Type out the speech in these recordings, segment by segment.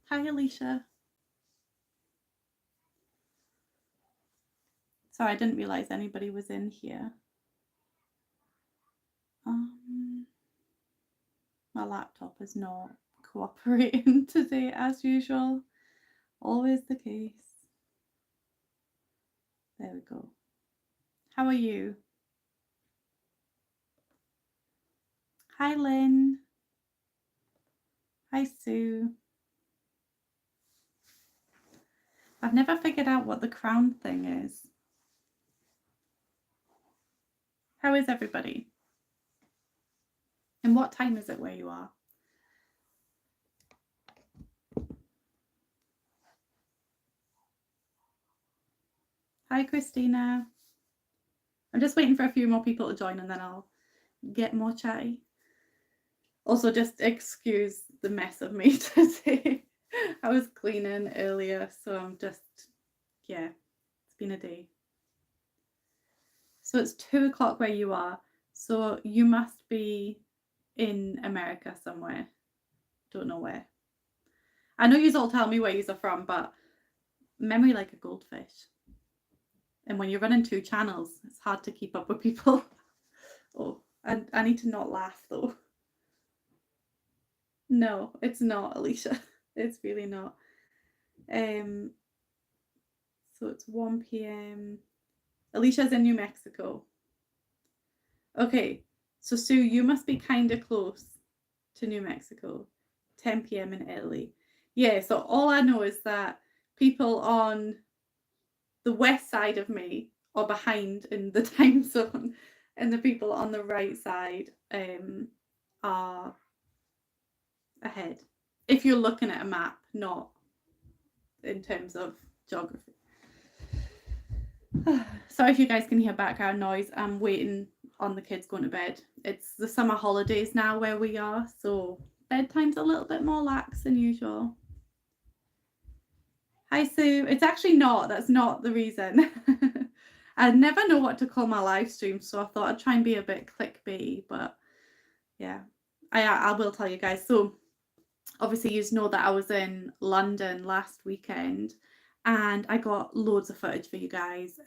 Hi, Alicia. Sorry, I didn't realize anybody was in here. My laptop is not cooperating today as usual. Always the case. There we go. How are you? Hi, Lynn. Hi, Sue. I've never figured out what the crown thing is. How is everybody? And what time is it where you are? Hi, Christina. I'm just waiting for a few more people to join and then I'll get more chatty. Also, just excuse the mess of me today. I was cleaning earlier, so I'm just, yeah, it's been a day. So it's 2 o'clock where you are. So you must be in America somewhere. Don't know where. I know you all tell me where you are from, but memory like a goldfish. And when you're running 2 channels, it's hard to keep up with people. Oh, I need to not laugh though. No, it's not, Alicia. It's really not. So it's 1 p.m. Alicia's in New Mexico. Okay, so Sue, you must be kind of close to New Mexico. 10 p.m. in Italy. Yeah, so all I know is that people on the west side of me are behind in the time zone, and the people on the right side are ahead. If you're looking at a map, not in terms of geography. Sorry if you guys can hear background noise. I'm waiting on the kids going to bed. It's the summer holidays now where we are, so bedtime's a little bit more lax than usual. Hi, Sue. It's actually not. That's not the reason. I never know what to call my live stream, so I thought I'd try and be a bit clickbait, but yeah, I will tell you guys. So obviously you know that I was in London last weekend and I got loads of footage for you guys.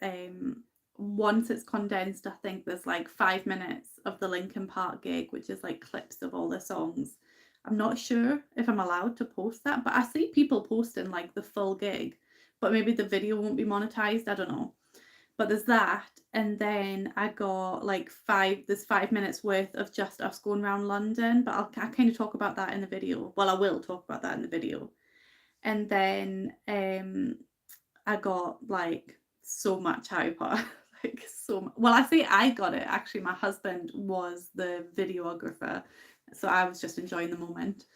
Once it's condensed, I think there's like 5 minutes of the Linkin Park gig, which is like clips of all the songs. I'm not sure if I'm allowed to post that, but I see people posting like the full gig, but maybe the video won't be monetized. I don't know. But there's that, and then I got like there's 5 minutes worth of just us going around London, but I kind of talk about that in the video. Well, I will talk about that in the video. And then I got like so much Harry Potter. Like well, I say I got it, actually my husband was the videographer, so I was just enjoying the moment.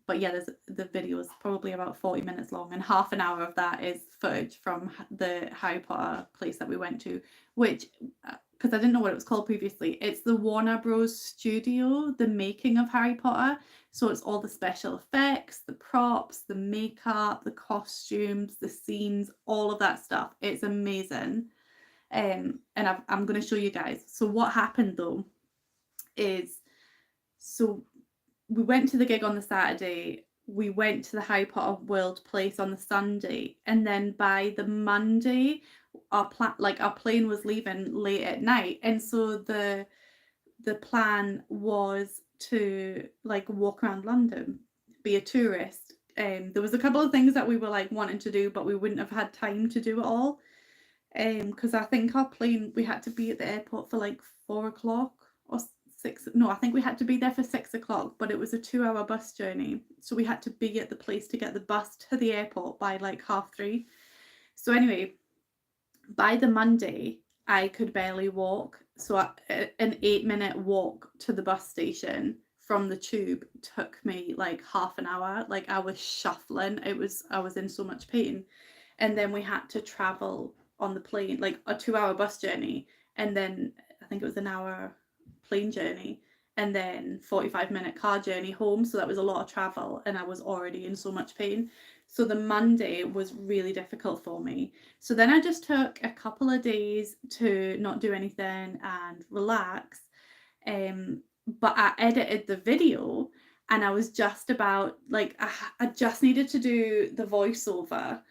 But yeah, the video is probably about 40 minutes long, and half an hour of that is footage from the Harry Potter place that we went to, which because I didn't know what it was called previously, it's the Warner Bros. Studio, the making of Harry Potter. So it's all the special effects, the props, the makeup, the costumes, the scenes, all of that stuff. It's amazing. And I'm going to show you guys. So what happened though is, so we went to the gig on the Saturday, we went to the Harry Potter World place on the Sunday, and then by the Monday our plane was leaving late at night, and so the plan was to like walk around London, be a tourist. There was a couple of things that we were like wanting to do, but we wouldn't have had time to do it all. Because I think our plane, we had to be at the airport for like 4 o'clock or 6. No, I think we had to be there for 6 o'clock, but it was a 2-hour bus journey. So we had to be at the place to get the bus to the airport by like 3:30. So anyway, by the Monday, I could barely walk. So an 8-minute walk to the bus station from the tube took me like half an hour. Like I was shuffling. I was in so much pain. And then we had to travel on the plane, like a 2-hour bus journey, and then I think it was an hour plane journey, and then 45-minute car journey home. So that was a lot of travel, and I was already in so much pain. So the Monday was really difficult for me. So then I just took a couple of days to not do anything and relax. But I edited the video, and I was just about, like, I just needed to do the voiceover,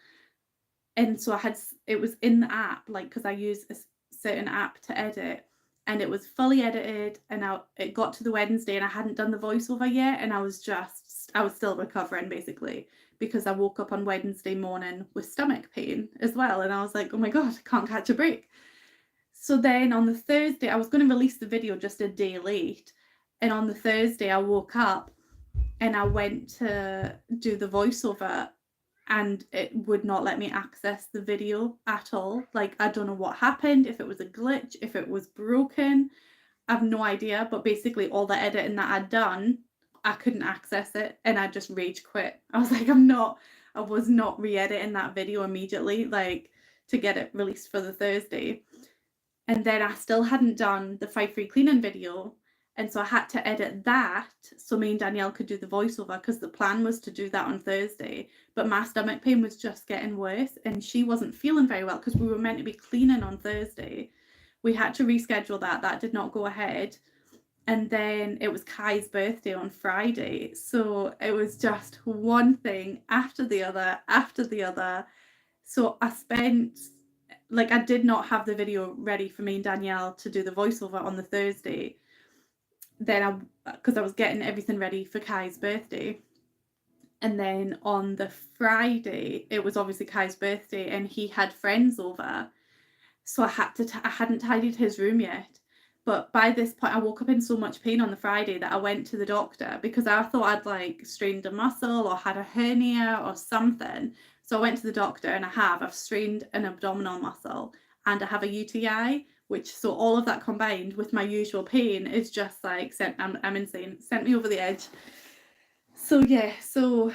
and so it was in the app, like, because I use a certain app to edit, and it was fully edited, and it got to the Wednesday, and I hadn't done the voiceover yet, and I was still recovering, basically, because I woke up on Wednesday morning with stomach pain as well, and I was like, oh my God, I can't catch a break. So then on the Thursday, I was going to release the video just a day late, and on the Thursday I woke up and I went to do the voiceover, and it would not let me access the video at all. Like, I don't know what happened, if it was a glitch, if it was broken. I have no idea, but basically all the editing that I'd done, I couldn't access it, and I just rage quit. I was like, I was not re-editing that video immediately, like, to get it released for the Thursday. And then I still hadn't done the 5 free cleaning video, and so I had to edit that so me and Danielle could do the voiceover, because the plan was to do that on Thursday, but my stomach pain was just getting worse, and she wasn't feeling very well because we were meant to be cleaning on Thursday. We had to reschedule that did not go ahead, and then it was Kai's birthday on Friday, so it was just one thing after the other. So I spent, like, I did not have the video ready for me and Danielle to do the voiceover on the Thursday. Then because I was getting everything ready for Kai's birthday. And then on the Friday, it was obviously Kai's birthday, and he had friends over. So I hadn't tidied his room yet. But by this point, I woke up in so much pain on the Friday that I went to the doctor, because I thought I'd, like, strained a muscle or had a hernia or something. So I went to the doctor, and I've strained an abdominal muscle, and I have a UTI, so all of that combined with my usual pain is just like, I'm insane, sent me over the edge. So yeah, so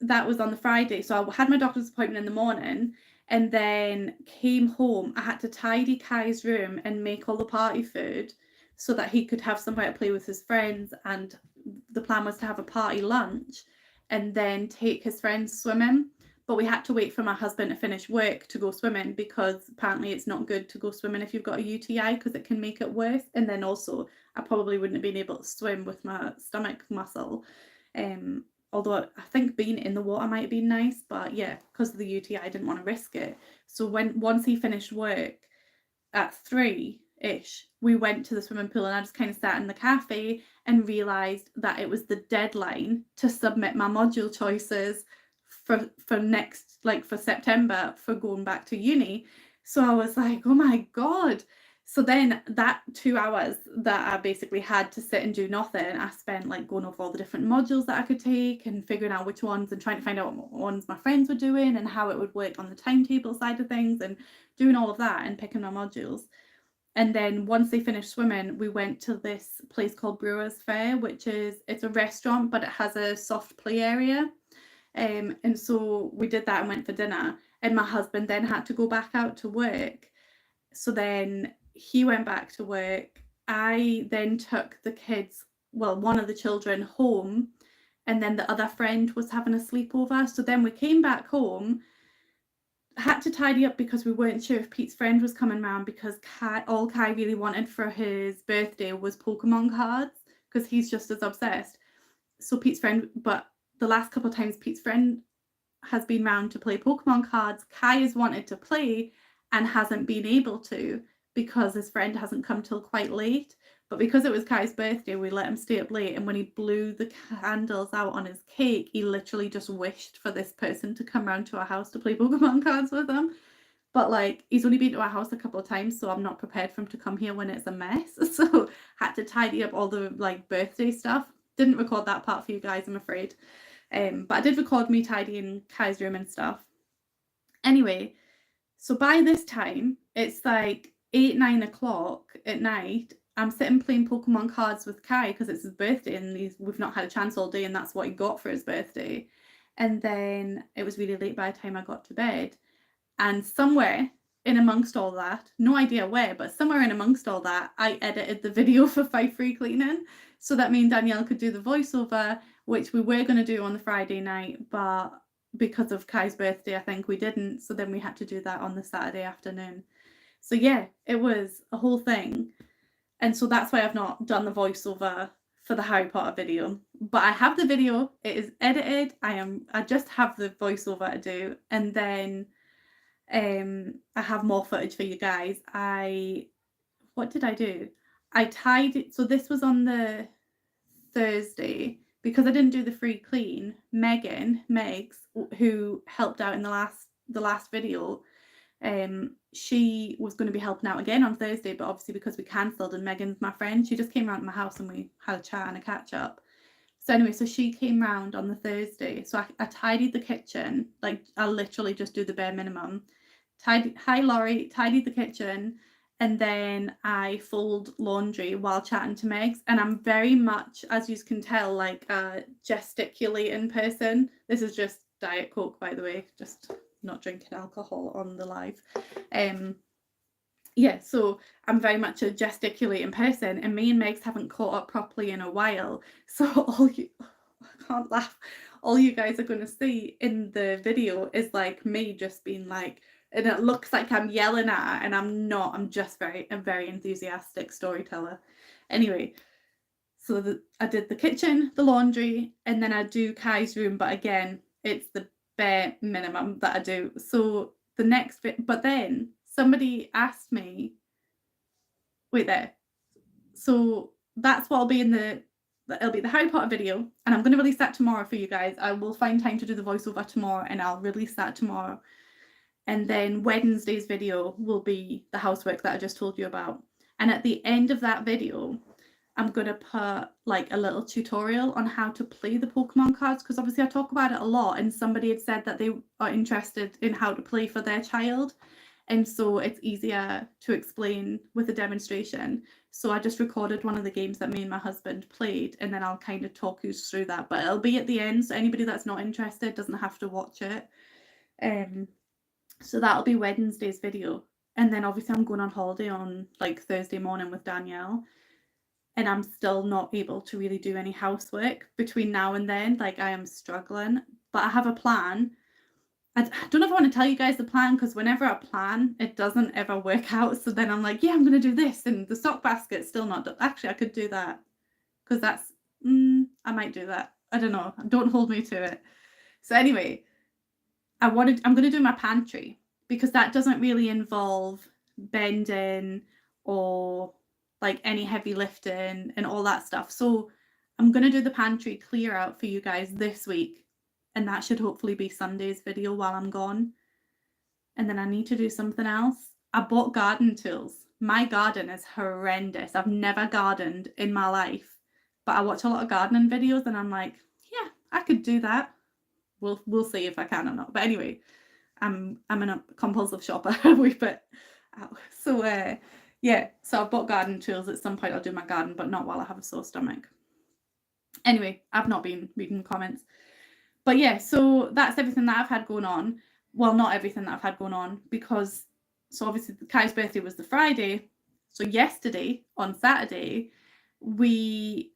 that was on the Friday. So I had my doctor's appointment in the morning, and then came home. I had to tidy Kai's room and make all the party food so that he could have somewhere to play with his friends, and the plan was to have a party lunch and then take his friends swimming. But we had to wait for my husband to finish work to go swimming, because apparently it's not good to go swimming if you've got a UTI, because it can make it worse. And then also, I probably wouldn't have been able to swim with my stomach muscle. Although I think being in the water might have been nice, but yeah, because of the UTI, I didn't want to risk it. So once he finished work at 3-ish, we went to the swimming pool, and I just kind of sat in the cafe and realised that it was the deadline to submit my module choices for next, like, for September, for going back to uni. So I was like, oh my God. So then that 2 hours that I basically had to sit and do nothing, I spent, like, going over all the different modules that I could take and figuring out which ones, and trying to find out what ones my friends were doing and how it would work on the timetable side of things, and doing all of that and picking my modules. And then once they finished swimming, we went to this place called Brewers Fair, it's a restaurant, but it has a soft play area. And so we did that and went for dinner, and my husband then had to go back out to work. So then he went back to work. I then took the kids, well, one of the children, home, and then the other friend was having a sleepover. So then we came back home, had to tidy up because we weren't sure if Pete's friend was coming round, because all Kai really wanted for his birthday was Pokemon cards, because he's just as obsessed. So Pete's friend, but the last couple of times Pete's friend has been round to play Pokemon cards, Kai has wanted to play and hasn't been able to, because his friend hasn't come till quite late. But because it was Kai's birthday, we let him stay up late, and when he blew the candles out on his cake, he literally just wished for this person to come round to our house to play Pokemon cards with him. But, like, he's only been to our house a couple of times, so I'm not prepared for him to come here when it's a mess. So had to tidy up all the, like, birthday stuff. Didn't record that part for you guys, I'm afraid. But I did record me tidying Kai's room and stuff. Anyway, so by this time, it's like 8-9 o'clock at night. I'm sitting playing Pokemon cards with Kai because it's his birthday, and we've not had a chance all day, and that's what he got for his birthday. And then it was really late by the time I got to bed. And somewhere in amongst all that, no idea where, but somewhere in amongst all that, I edited the video for 5 Free Cleaning so that me and Danielle could do the voiceover, which we were going to do on the Friday night, but because of Kai's birthday, I think we didn't. So then we had to do that on the Saturday afternoon. So yeah, it was a whole thing. And so that's why I've not done the voiceover for the Harry Potter video. But I have the video, it is edited. I just have the voiceover to do, and then I have more footage for you guys. What did I do? I tied it, so this was on the Thursday, because I didn't do the free clean. Megs, who helped out in the last video, she was going to be helping out again on Thursday, but obviously because we cancelled, and Megan's my friend, she just came around to my house and we had a chat and a catch up. So anyway, so she came round on the Thursday. So I tidied the kitchen. Like, I literally just do the bare minimum. Hi Laurie, tidied the kitchen, and then I fold laundry while chatting to Megs. And I'm very much, as you can tell, like a gesticulating person. This is just Diet Coke, by the way, just not drinking alcohol on the live. Yeah, so I'm very much a gesticulating person, and me and Megs haven't caught up properly in a while. So I can't laugh. All you guys are going to see in the video is like me just being like, and it looks like I'm yelling at her, and I'm not. I'm just a very enthusiastic storyteller. Anyway, so I did the kitchen, the laundry, and then I do Kai's room, but again, it's the bare minimum that I do. So the next bit, but then somebody asked me, wait there. So that's what will be it'll be the Harry Potter video, and I'm going to release that tomorrow for you guys. I will find time to do the voiceover tomorrow, and I'll release that tomorrow. And then Wednesday's video will be the housework that I just told you about. And at the end of that video, I'm going to put like a little tutorial on how to play the Pokemon cards, because obviously I talk about it a lot, and somebody had said that they are interested in how to play for their child. And so it's easier to explain with a demonstration. So I just recorded one of the games that me and my husband played, and then I'll kind of talk you through that. But it'll be at the end, so anybody that's not interested doesn't have to watch it. So that'll be Wednesday's video. And then obviously I'm going on holiday on like Thursday morning with Danielle, and I'm still not able to really do any housework between now and then. Like, I am struggling, but I have a plan. I don't know if I want to tell you guys the plan, because whenever I plan, it doesn't ever work out. So then I'm like, yeah, I'm going to do this, and the sock basket's still not done. Actually, I could do that, because that's, I might do that. I don't know. Don't hold me to it. So anyway, I'm going to do my pantry, because that doesn't really involve bending or like any heavy lifting and all that stuff. So I'm going to do the pantry clear out for you guys this week, and that should hopefully be Sunday's video while I'm gone. And then I need to do something else. I bought garden tools. My garden is horrendous. I've never gardened in my life, but I watch a lot of gardening videos, and I'm like, yeah, I could do that. We'll see if I can or not. But anyway, I'm a compulsive shopper. We put out. So yeah, so I've bought garden tools. At some point I'll do my garden, but not while I have a sore stomach. Anyway, I've not been reading comments. But yeah, so that's everything that I've had going on. Well, not everything that I've had going on, because so obviously Kai's birthday was the Friday. So yesterday, on Saturday, he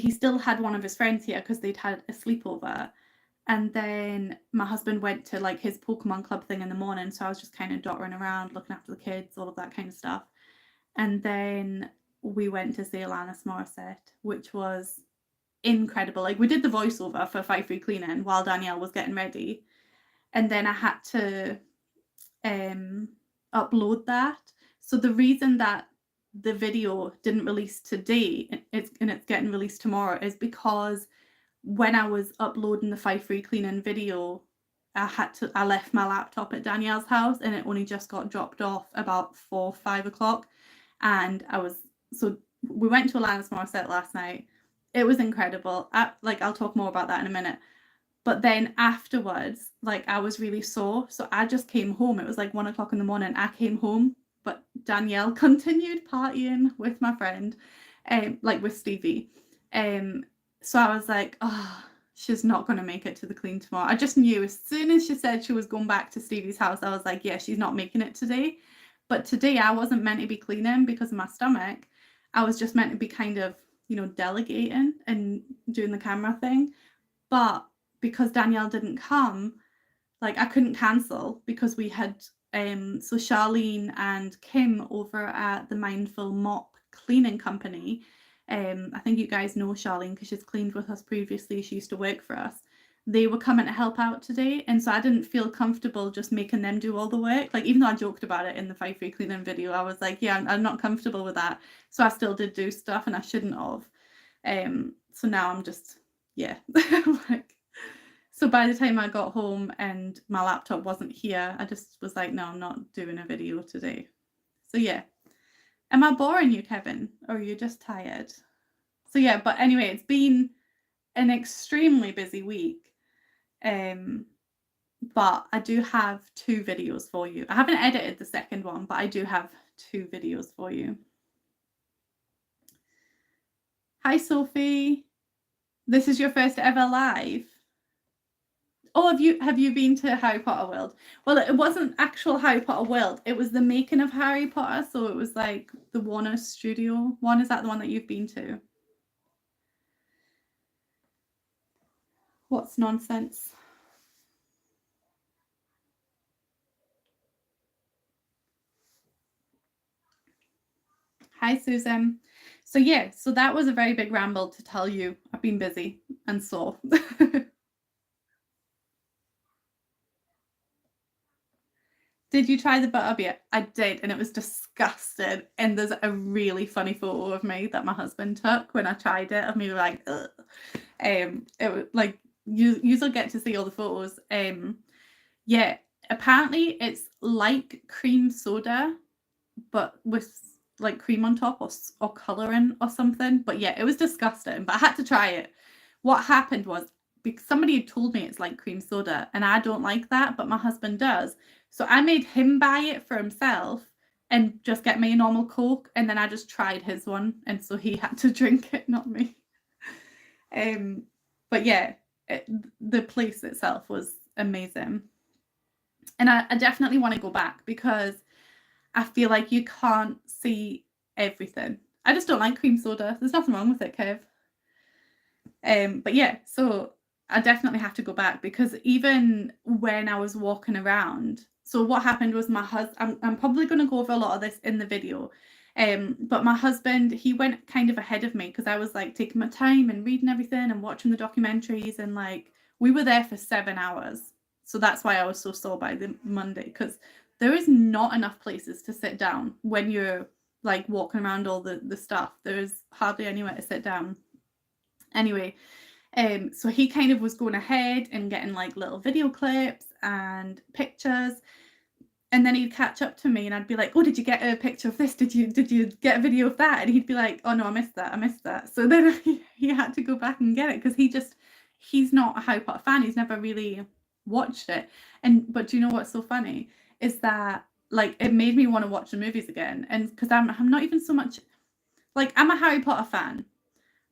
still had one of his friends here because they'd had a sleepover. And then my husband went to like his Pokemon Club thing in the morning. So I was just kind of doddering around, looking after the kids, all of that kind of stuff. And then we went to see Alanis Morissette, which was incredible. Like, we did the voiceover for Fight Free Cleaning while Danielle was getting ready. And then I had to upload that. So the reason that the video didn't release today, it's getting released tomorrow, is because when I was uploading the Fight Free Cleaning video, I left my laptop at Danielle's house, and it only just got dropped off about 4-5 o'clock. And we went to Alanis Morissette last night. It was incredible. I'll talk more about that in a minute. But then afterwards, like, I was really sore, so I just came home. It was like 1 o'clock in the morning. I came home, but Danielle continued partying with my friend, like with Stevie. So I was like, oh, she's not going to make it to the clean tomorrow. I just knew as soon as she said she was going back to Stevie's house, I was like, yeah, she's not making it today. But today I wasn't meant to be cleaning because of my stomach. I was just meant to be kind of, delegating and doing the camera thing. But because Danielle didn't come, like, I couldn't cancel, because we had, so Charlene and Kim over at the Mindful Mop Cleaning Company, I think you guys know Charlene because she's cleaned with us previously. She used to work for us. They were coming to help out today, and so I didn't feel comfortable just making them do all the work. Like, even though I joked about it in the 5 free cleaning video, I was like, yeah, I'm not comfortable with that. So I still did do stuff, and I shouldn't have. So now I'm just, yeah. Like, so by the time I got home and my laptop wasn't here, I just was like, no, I'm not doing a video today. So yeah. Am I boring you, Kevin? Or are you just tired? So yeah, but anyway, it's been an extremely busy week. But I do have 2 videos for you. I haven't edited the second one, but I do have 2 videos for you. Hi, Sophie. This is your first ever live. Oh, have you been to Harry Potter World? Well, it wasn't actual Harry Potter World. It was the making of Harry Potter. So it was like the Warner Studio one. Is that the one that you've been to? What's nonsense? Hi, Susan. So yeah, so that was a very big ramble to tell you I've been busy and sore. Did you try the butterbeer? I did, and it was disgusting. And there's a really funny photo of me that my husband took when I tried it of me like, ugh. It was like you'll get to see all the photos. Yeah, apparently it's like cream soda, but with like cream on top or colouring or something. But yeah, it was disgusting. But I had to try it. What happened was because somebody had told me it's like cream soda, and I don't like that, but my husband does. So I made him buy it for himself and just get me a normal Coke, and then I just tried his one, and so he had to drink it, not me. But yeah, the place itself was amazing. And I definitely want to go back because I feel like you can't see everything. I just don't like cream soda. There's nothing wrong with it, Kev. But yeah, so I definitely have to go back because even when I was walking around, so what happened was my husband, I'm probably going to go over a lot of this in the video, but my husband, he went kind of ahead of me because I was like taking my time and reading everything and watching the documentaries, and like we were there for 7 hours. So that's why I was so sore by the Monday, because there is not enough places to sit down when you're like walking around all the stuff. There's hardly anywhere to sit down. Anyway, so he kind of was going ahead and getting like little video clips and pictures, and then he'd catch up to me and I'd be like, oh, did you get a picture of this? Did you get a video of that? And he'd be like, oh no, I missed that. So then he had to go back and get it because he's not a Harry Potter fan. He's never really watched it. But do you know what's so funny is that like it made me want to watch the movies again, and because I'm not even so much like, I'm a Harry Potter fan,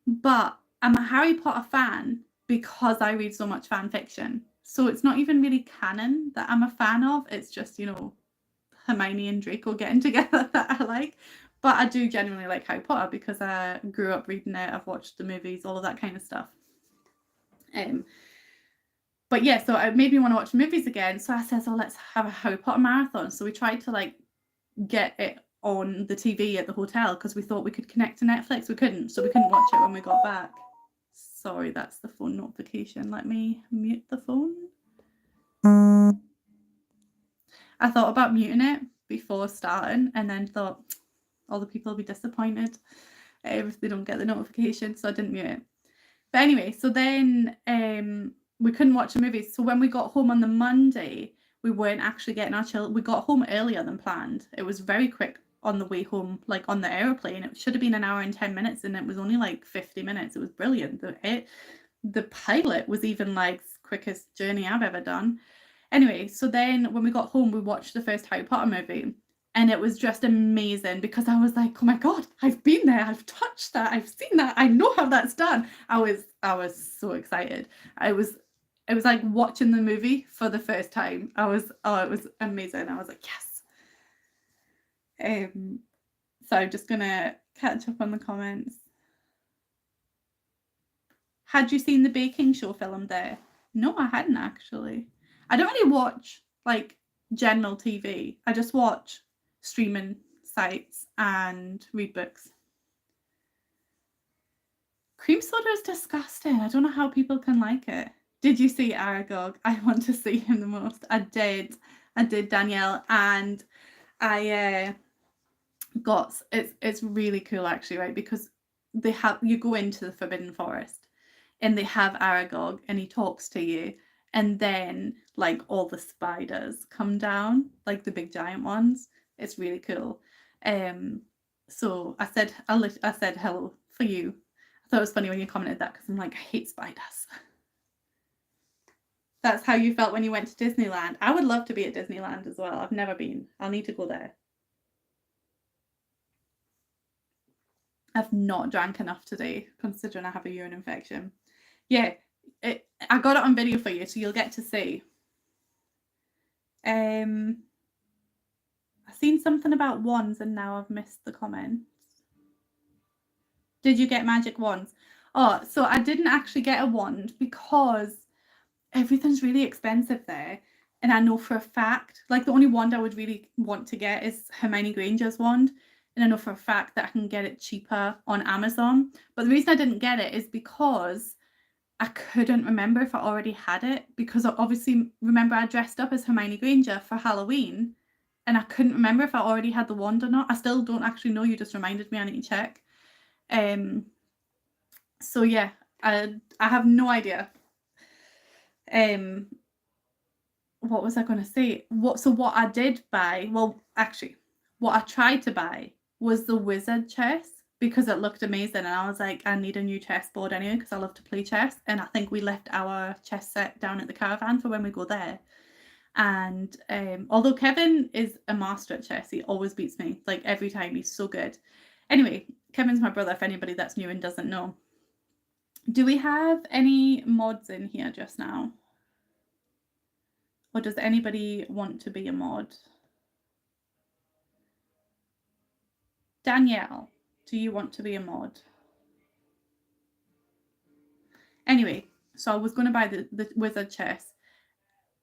but I'm a Harry Potter fan because I read so much fan fiction. So it's not even really canon that I'm a fan of. It's just, Hermione and Draco getting together that I like. But I do genuinely like Harry Potter because I grew up reading it. I've watched the movies, all of that kind of stuff. But yeah, so it made me want to watch movies again. So I said, oh, let's have a Harry Potter marathon. So we tried to like get it on the TV at the hotel because we thought we could connect to Netflix. We couldn't, so we couldn't watch it when we got back. Sorry, that's the phone notification. Let me mute the phone. I thought about muting it before starting and then thought all the people will be disappointed if they don't get the notification, so I didn't mute it. But anyway, so then we couldn't watch the movies. So when we got home on the Monday, we weren't actually getting our chill. We got home earlier than planned. It was very quick on the way home, like on the airplane. It should have been an hour and 10 minutes and it was only like 50 minutes. It was brilliant. The pilot was even like quickest journey I've ever done. Anyway, so then when we got home, we watched the first Harry Potter movie. And it was just amazing because I was like, oh my God, I've been there. I've touched that. I've seen that. I know how that's done. I was so excited. It was like watching the movie for the first time. It was amazing. I was like, yes. So I'm just gonna catch up on the comments. Had you seen the baking show film there? No, I hadn't actually. I don't really watch like general TV. I just watch streaming sites and read books. Cream soda is disgusting. I don't know how people can like it. Did you see Aragog? I want to see him the most. I did, Danielle, and I got it's really cool actually, right? Because they have you go into the Forbidden Forest and they have Aragog and he talks to you, and then like all the spiders come down, like the big giant ones. It's really cool. So I said hello for you. I thought it was funny when you commented that because I'm like, I hate spiders. That's how you felt when you went to Disneyland. I would love to be at Disneyland as well. I've never been. I'll need to go there. I've not drank enough today, considering I have a urine infection. Yeah, I got it on video for you, so you'll get to see. I've seen something about wands and now I've missed the comments. Did you get magic wands? Oh, so I didn't actually get a wand because everything's really expensive there. And I know for a fact, like the only wand I would really want to get is Hermione Granger's wand. And I know for a fact that I can get it cheaper on Amazon. But the reason I didn't get it is because I couldn't remember if I already had it. Because obviously, remember I dressed up as Hermione Granger for Halloween. And I couldn't remember if I already had the wand or not. I still don't actually know. You just reminded me. I need to check. So yeah, I have no idea. What was I going to say? What I did buy, well, actually, what I tried to buy was the wizard chess because it looked amazing, and I was like, I need a new chessboard anyway because I love to play chess, and I think we left our chess set down at the caravan for when we go there. And although Kevin is a master at chess, he always beats me, like every time. He's so good. Anyway, Kevin's my brother, if anybody that's new and doesn't know. Do we have any mods in here just now? Or does anybody want to be a mod? Danielle, do you want to be a mod? Anyway, so I was going to buy the wizard chess.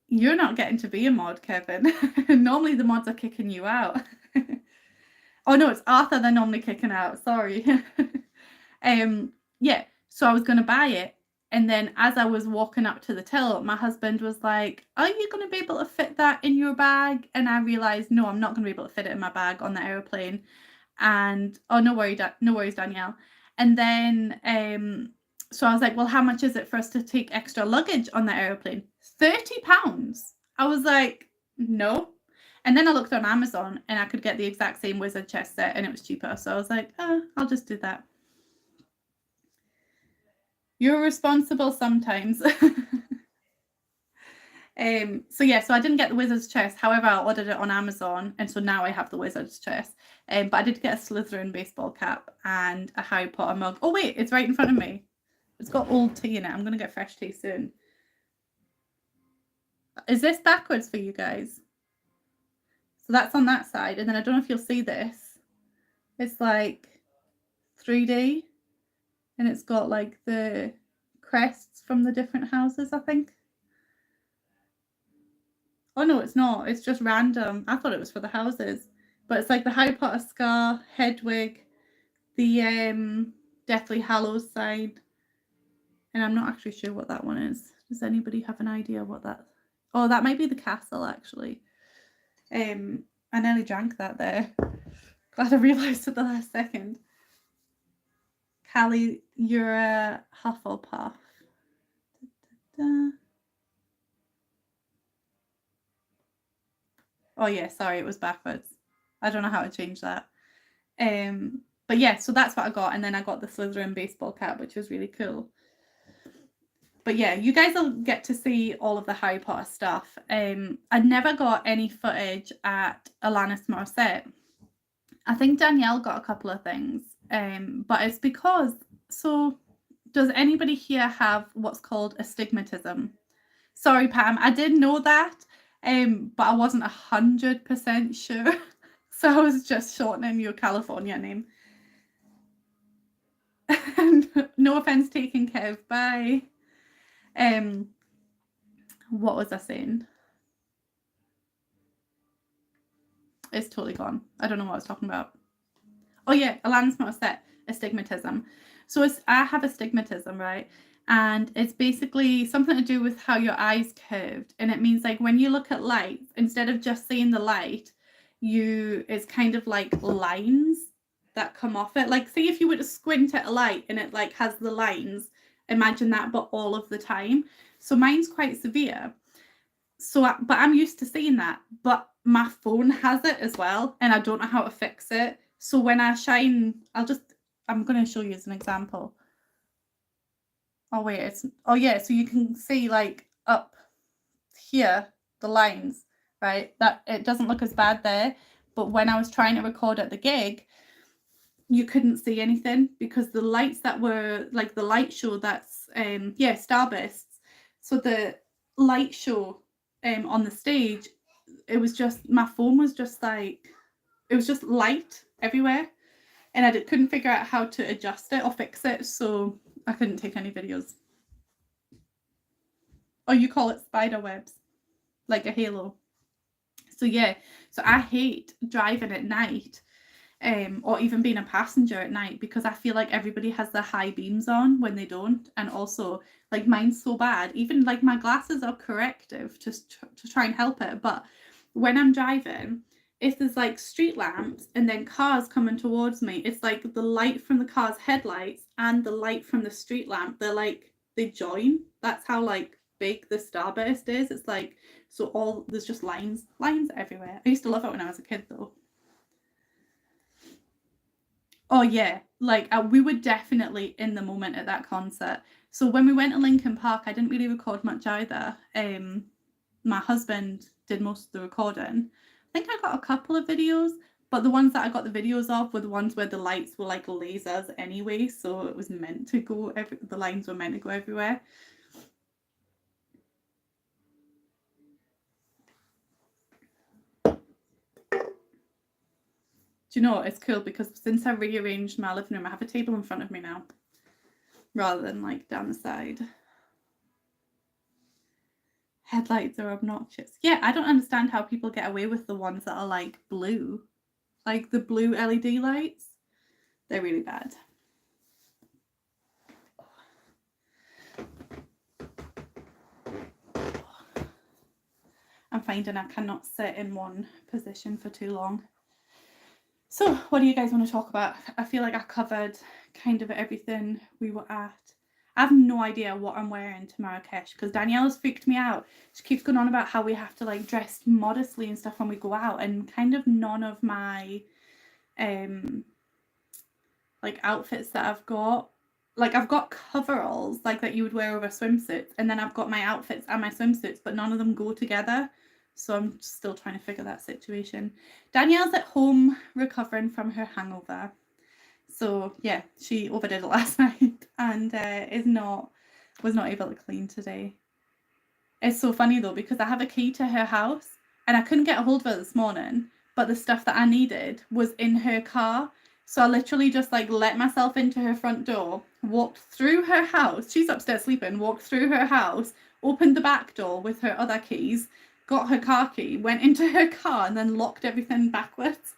You're not getting to be a mod, Kevin. Normally the mods are kicking you out. Oh no, it's Arthur they're normally kicking out. Sorry. Yeah, so I was going to buy it. And then as I was walking up to the till, my husband was like, are you going to be able to fit that in your bag? And I realised, no, I'm not going to be able to fit it in my bag on the aeroplane. And, oh, no worries, Danielle. And then, so I was like, well, how much is it for us to take extra luggage on the aeroplane? £30. I was like, no. And then I looked on Amazon and I could get the exact same wizard chess set and it was cheaper. So I was like, oh, I'll just do that. You're responsible sometimes. So yeah, so I didn't get the wizard's chess. However, I ordered it on Amazon, and so now I have the wizard's chess. But I did get a Slytherin baseball cap and a Harry Potter mug. Oh wait, it's right in front of me. It's got old tea in it. I'm gonna get fresh tea soon. Is this backwards for you guys? So that's on that side, and then I don't know if you'll see this. It's like 3D, and it's got like the crests from the different houses, I think. Oh no, it's not. It's just random. I thought it was for the houses. But it's like the Harry Potter scar, Hedwig, the Deathly Hallows side. And I'm not actually sure what that one is. Does anybody have an idea what that... Oh, that might be the castle, actually. I nearly drank that there. Glad I realised at the last second. Callie, you're a Hufflepuff. Da, da, da. Oh yeah, sorry, it was backwards. I don't know how to change that. But yeah, so that's what I got, and then I got the Slytherin baseball cap, which was really cool. But yeah, you guys will get to see all of the Harry Potter stuff. I never got any footage at Alanis Morissette. I think Danielle got a couple of things, but it's because, so does anybody here have what's called astigmatism? Sorry, Pam, I did know that. But I wasn't 100% sure. So I was just shortening your California name. No offense taken, Kev. Bye. What was I saying? It's totally gone. I don't know what I was talking about. Oh yeah, Alanis Morissette, astigmatism. So I have astigmatism, right? And it's basically something to do with how your eyes curved. And it means like when you look at light, instead of just seeing the light, it's kind of like lines that come off it. Like, say if you were to squint at a light and it like has the lines, imagine that, but all of the time. So mine's quite severe. So, but I'm used to seeing that, but my phone has it as well, and I don't know how to fix it. So when I shine, I'm going to show you as an example. Oh wait, oh yeah, so you can see like up here, the lines, right? That it doesn't look as bad there, but when I was trying to record at the gig, you couldn't see anything because the lights that were like the light show that's Starbursts. So the light show on the stage, it was just, my phone was just like, it was just light everywhere, and I couldn't figure out how to adjust it or fix it, so I couldn't take any videos. Or you call it spider webs, like a halo. So yeah, so I hate driving at night, or even being a passenger at night, because I feel like everybody has their high beams on when they don't. And also, like, mine's so bad, even like my glasses are corrective to try and help it, but when I'm driving, if there's like street lamps and then cars coming towards me, it's like the light from the car's headlights and the light from the street lamp, they join. That's how like big the starburst is. It's like, so there's just lines everywhere. I used to love it when I was a kid though. Oh yeah, like we were definitely in the moment at that concert. So when we went to Linkin Park, I didn't really record much either. My husband did most of the recording. I think I got a couple of videos, but the ones that I got the videos of were the ones where the lights were like lasers anyway, so it was meant to go, the lines were meant to go everywhere. Do you know, it's cool because since I rearranged my living room, I have a table in front of me now, rather than like down the side. Headlights are obnoxious. Yeah, I don't understand how people get away with the ones that are like blue. Like the blue LED lights. They're really bad. I'm finding I cannot sit in one position for too long. So what do you guys want to talk about? I feel like I covered kind of everything we were at. I have no idea what I'm wearing to Marrakesh because Danielle's freaked me out. She keeps going on about how we have to like dress modestly and stuff when we go out, and kind of none of my like outfits that I've got, like I've got coveralls like that you would wear over swimsuits, and then I've got my outfits and my swimsuits, but none of them go together. So I'm still trying to figure that situation. Danielle's at home recovering from her hangover. So yeah, she overdid it last night and was not able to clean today. It's so funny though, because I have a key to her house and I couldn't get a hold of her this morning, but the stuff that I needed was in her car. So I literally just like let myself into her front door, walked through her house. She's upstairs sleeping, walked through her house, opened the back door with her other keys, got her car key, went into her car, and then locked everything backwards.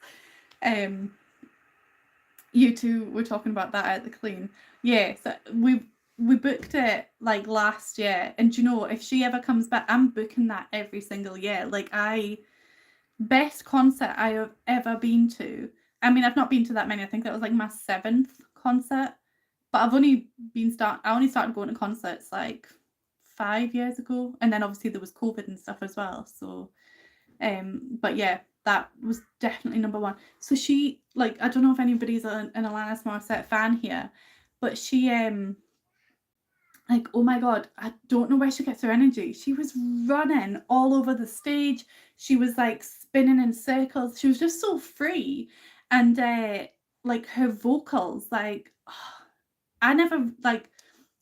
You two were talking about that at the clean. Yeah, so we booked it like last year, and you know, if she ever comes back, I'm booking that every single year. Like, best concert I have ever been to. I mean, I've not been to that many. I think that was like my 7th concert, but I only started going to concerts like 5 years ago, and then obviously there was COVID and stuff as well. So, but yeah, that was definitely number one. So she, like, I don't know if anybody's an Alanis Morissette fan here, but she like, oh my god, I don't know where she gets her energy. She was running all over the stage. She was like spinning in circles. She was just so free. And like her vocals, like, I never, like,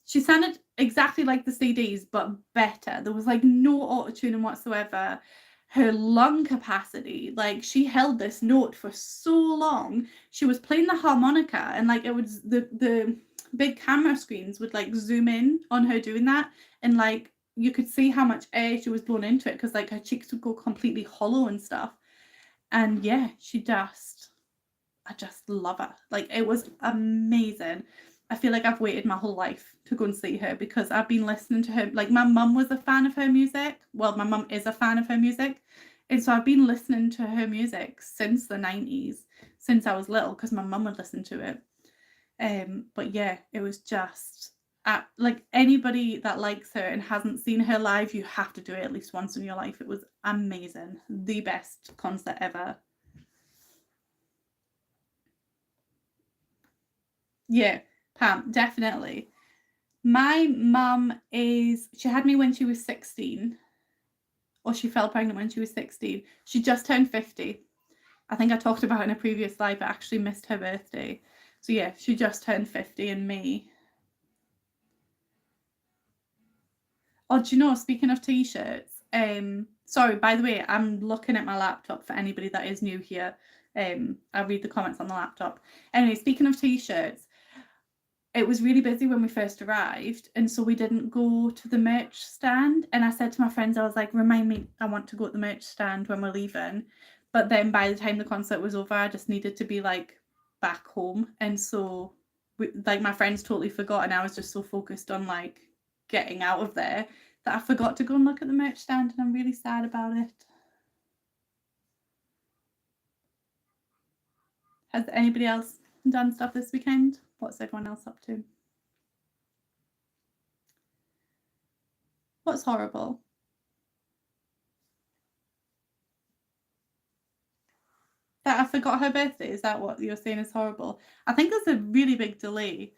she sounded exactly like the CDs, but better. There was like no auto-tuning whatsoever. Her lung capacity, like, she held this note for so long. She was playing the harmonica, and like it was the big camera screens would like zoom in on her doing that, and like you could see how much air she was blowing into it, because like her cheeks would go completely hollow and stuff. And yeah, I just love her. Like, it was amazing. I feel like I've waited my whole life to go and see her because I've been listening to her. Like, my mum was a fan of her music. Well, my mum is a fan of her music. And so I've been listening to her music since the 90s, since I was little, because my mum would listen to it. But yeah, it was just like, anybody that likes her and hasn't seen her live, you have to do it at least once in your life. It was amazing. The best concert ever. Yeah, Pam, definitely. My mum she had me when she was 16, or she fell pregnant when she was 16. She just turned 50. I think I talked about it in a previous live, but actually missed her birthday. So yeah, she just turned 50 in May. Oh, do you know, speaking of t-shirts, sorry, by the way, I'm looking at my laptop for anybody that is new here. I'll read the comments on the laptop. Anyway, speaking of t-shirts, it was really busy when we first arrived, and so we didn't go to the merch stand. And I said to my friends, I was like, remind me, I want to go to the merch stand when we're leaving. But then by the time the concert was over, I just needed to be like back home. And so like, my friends totally forgot, and I was just so focused on like getting out of there that I forgot to go and look at the merch stand, and I'm really sad about it. Has anybody else done stuff this weekend? What's everyone else up to? What's horrible? That I forgot her birthday? Is that what you're saying is horrible? I think there's a really big delay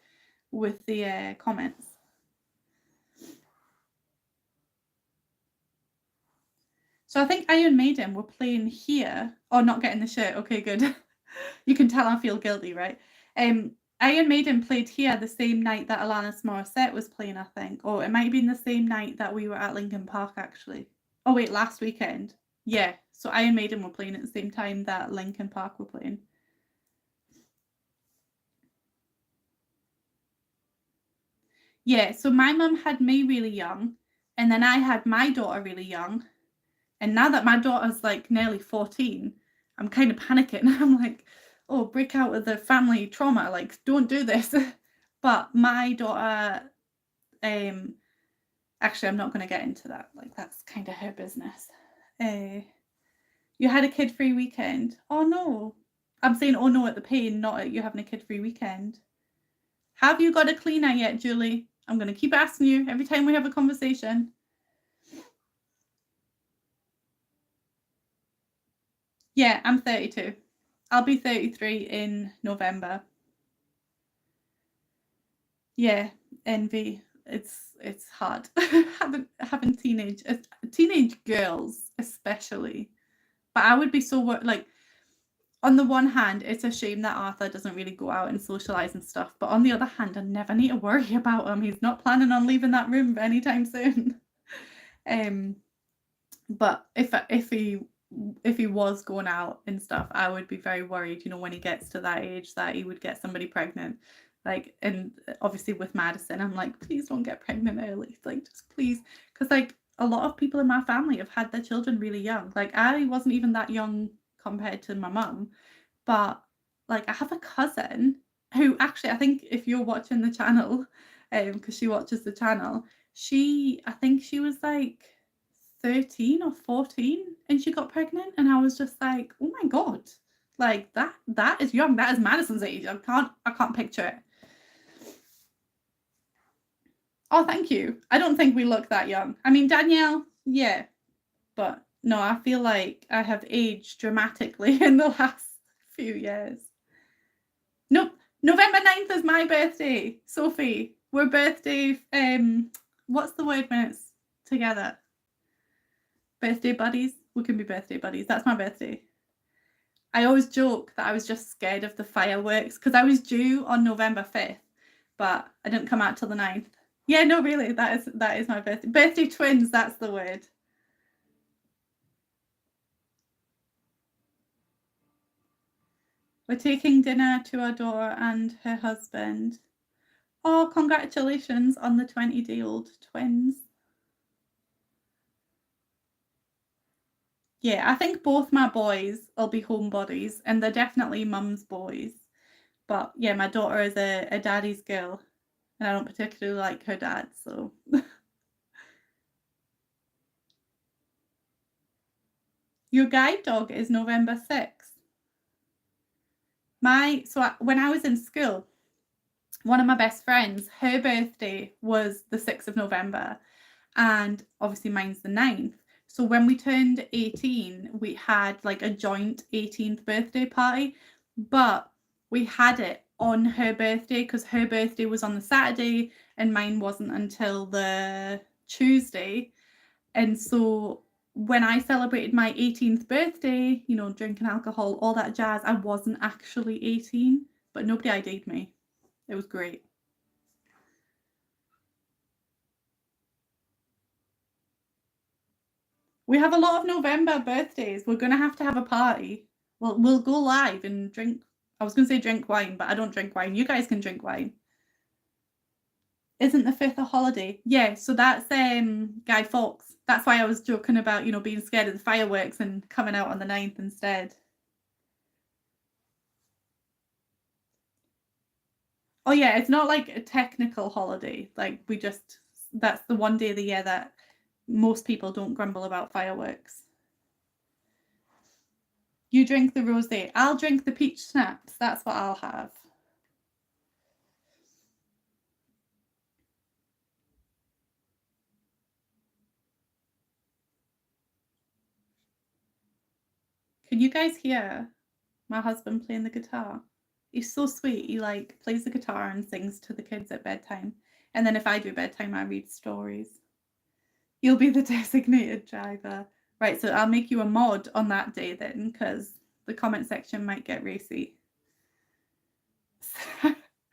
with the comments. So I think Iron Maiden were playing here. Oh, not getting the shirt. Okay, good. You can tell I feel guilty, right? Iron Maiden played here the same night that Alanis Morissette was playing, I think. Or it might have been the same night that we were at Linkin Park, actually. Oh, wait, last weekend. Yeah, so Iron Maiden were playing at the same time that Linkin Park were playing. Yeah, so my mum had me really young, and then I had my daughter really young. And now that my daughter's like nearly 14, I'm kind of panicking. I'm like, oh, break out of the family trauma, like, don't do this. But my daughter, actually, I'm not going to get into that. Like, that's kind of her business. You had a kid-free weekend. Oh no. I'm saying oh no at the pain, not at you having a kid-free weekend. Have you got a cleaner yet, Julie? I'm going to keep asking you every time we have a conversation. Yeah, I'm 32. I'll be 33 in November. Yeah, envy. It's hard having teenage girls especially. But I would be so like, on the one hand, it's a shame that Arthur doesn't really go out and socialize and stuff. But on the other hand, I never need to worry about him. He's not planning on leaving that room anytime soon. But if he was going out and stuff, I would be very worried, you know, when he gets to that age that he would get somebody pregnant. Like, and obviously with Madison, I'm like, please don't get pregnant early. Like, just please. Because like, a lot of people in my family have had their children really young. Like, I wasn't even that young compared to my mum. But like, I have a cousin who actually, I think if you're watching the channel, because she watches the channel, I think she was like 13 or 14 and she got pregnant, and I was just like, oh my god, like that is young. That is Madison's age. I can't picture it. Oh, thank you. I don't think we look that young. I mean, Danielle, yeah, but no, I feel like I have aged dramatically in the last few years. Nope. November 9th is my birthday, Sophie. We're birthday, what's the word when it's together? Birthday buddies? We can be birthday buddies. That's my birthday. I always joke that I was just scared of the fireworks because I was due on November 5th, but I didn't come out till the 9th. Yeah, no, really, that is my birthday. Birthday twins, that's the word. We're taking dinner to our daughter and her husband. Oh, congratulations on the 20-day-old twins. Yeah, I think both my boys will be homebodies, and they're definitely mum's boys. But yeah, my daughter is a daddy's girl, and I don't particularly like her dad, so. Your guide dog is November 6th. When I was in school, one of my best friends, her birthday was the 6th of November, and obviously mine's the 9th. So when we turned 18, we had like a joint 18th birthday party, but we had it on her birthday because her birthday was on the Saturday and mine wasn't until the Tuesday. And so when I celebrated my 18th birthday, you know, drinking alcohol, all that jazz, I wasn't actually 18, but nobody ID'd me. It was great. We have a lot of November birthdays. We're going to have a party. Well, we'll go live and drink. I was going to say drink wine, but I don't drink wine. You guys can drink wine. Isn't the 5th a holiday? Yeah, so that's Guy Fawkes. That's why I was joking about, you know, being scared of the fireworks and coming out on the 9th instead. Oh yeah, it's not like a technical holiday. Like that's the one day of the year that most people don't grumble about fireworks. You drink the rosé. I'll drink the peach schnapps. That's what I'll have. Can you guys hear my husband playing the guitar? He's so sweet. He like plays the guitar and sings to the kids at bedtime. And then if I do bedtime, I read stories. You'll be the designated driver. Right, so I'll make you a mod on that day then, because the comment section might get racy.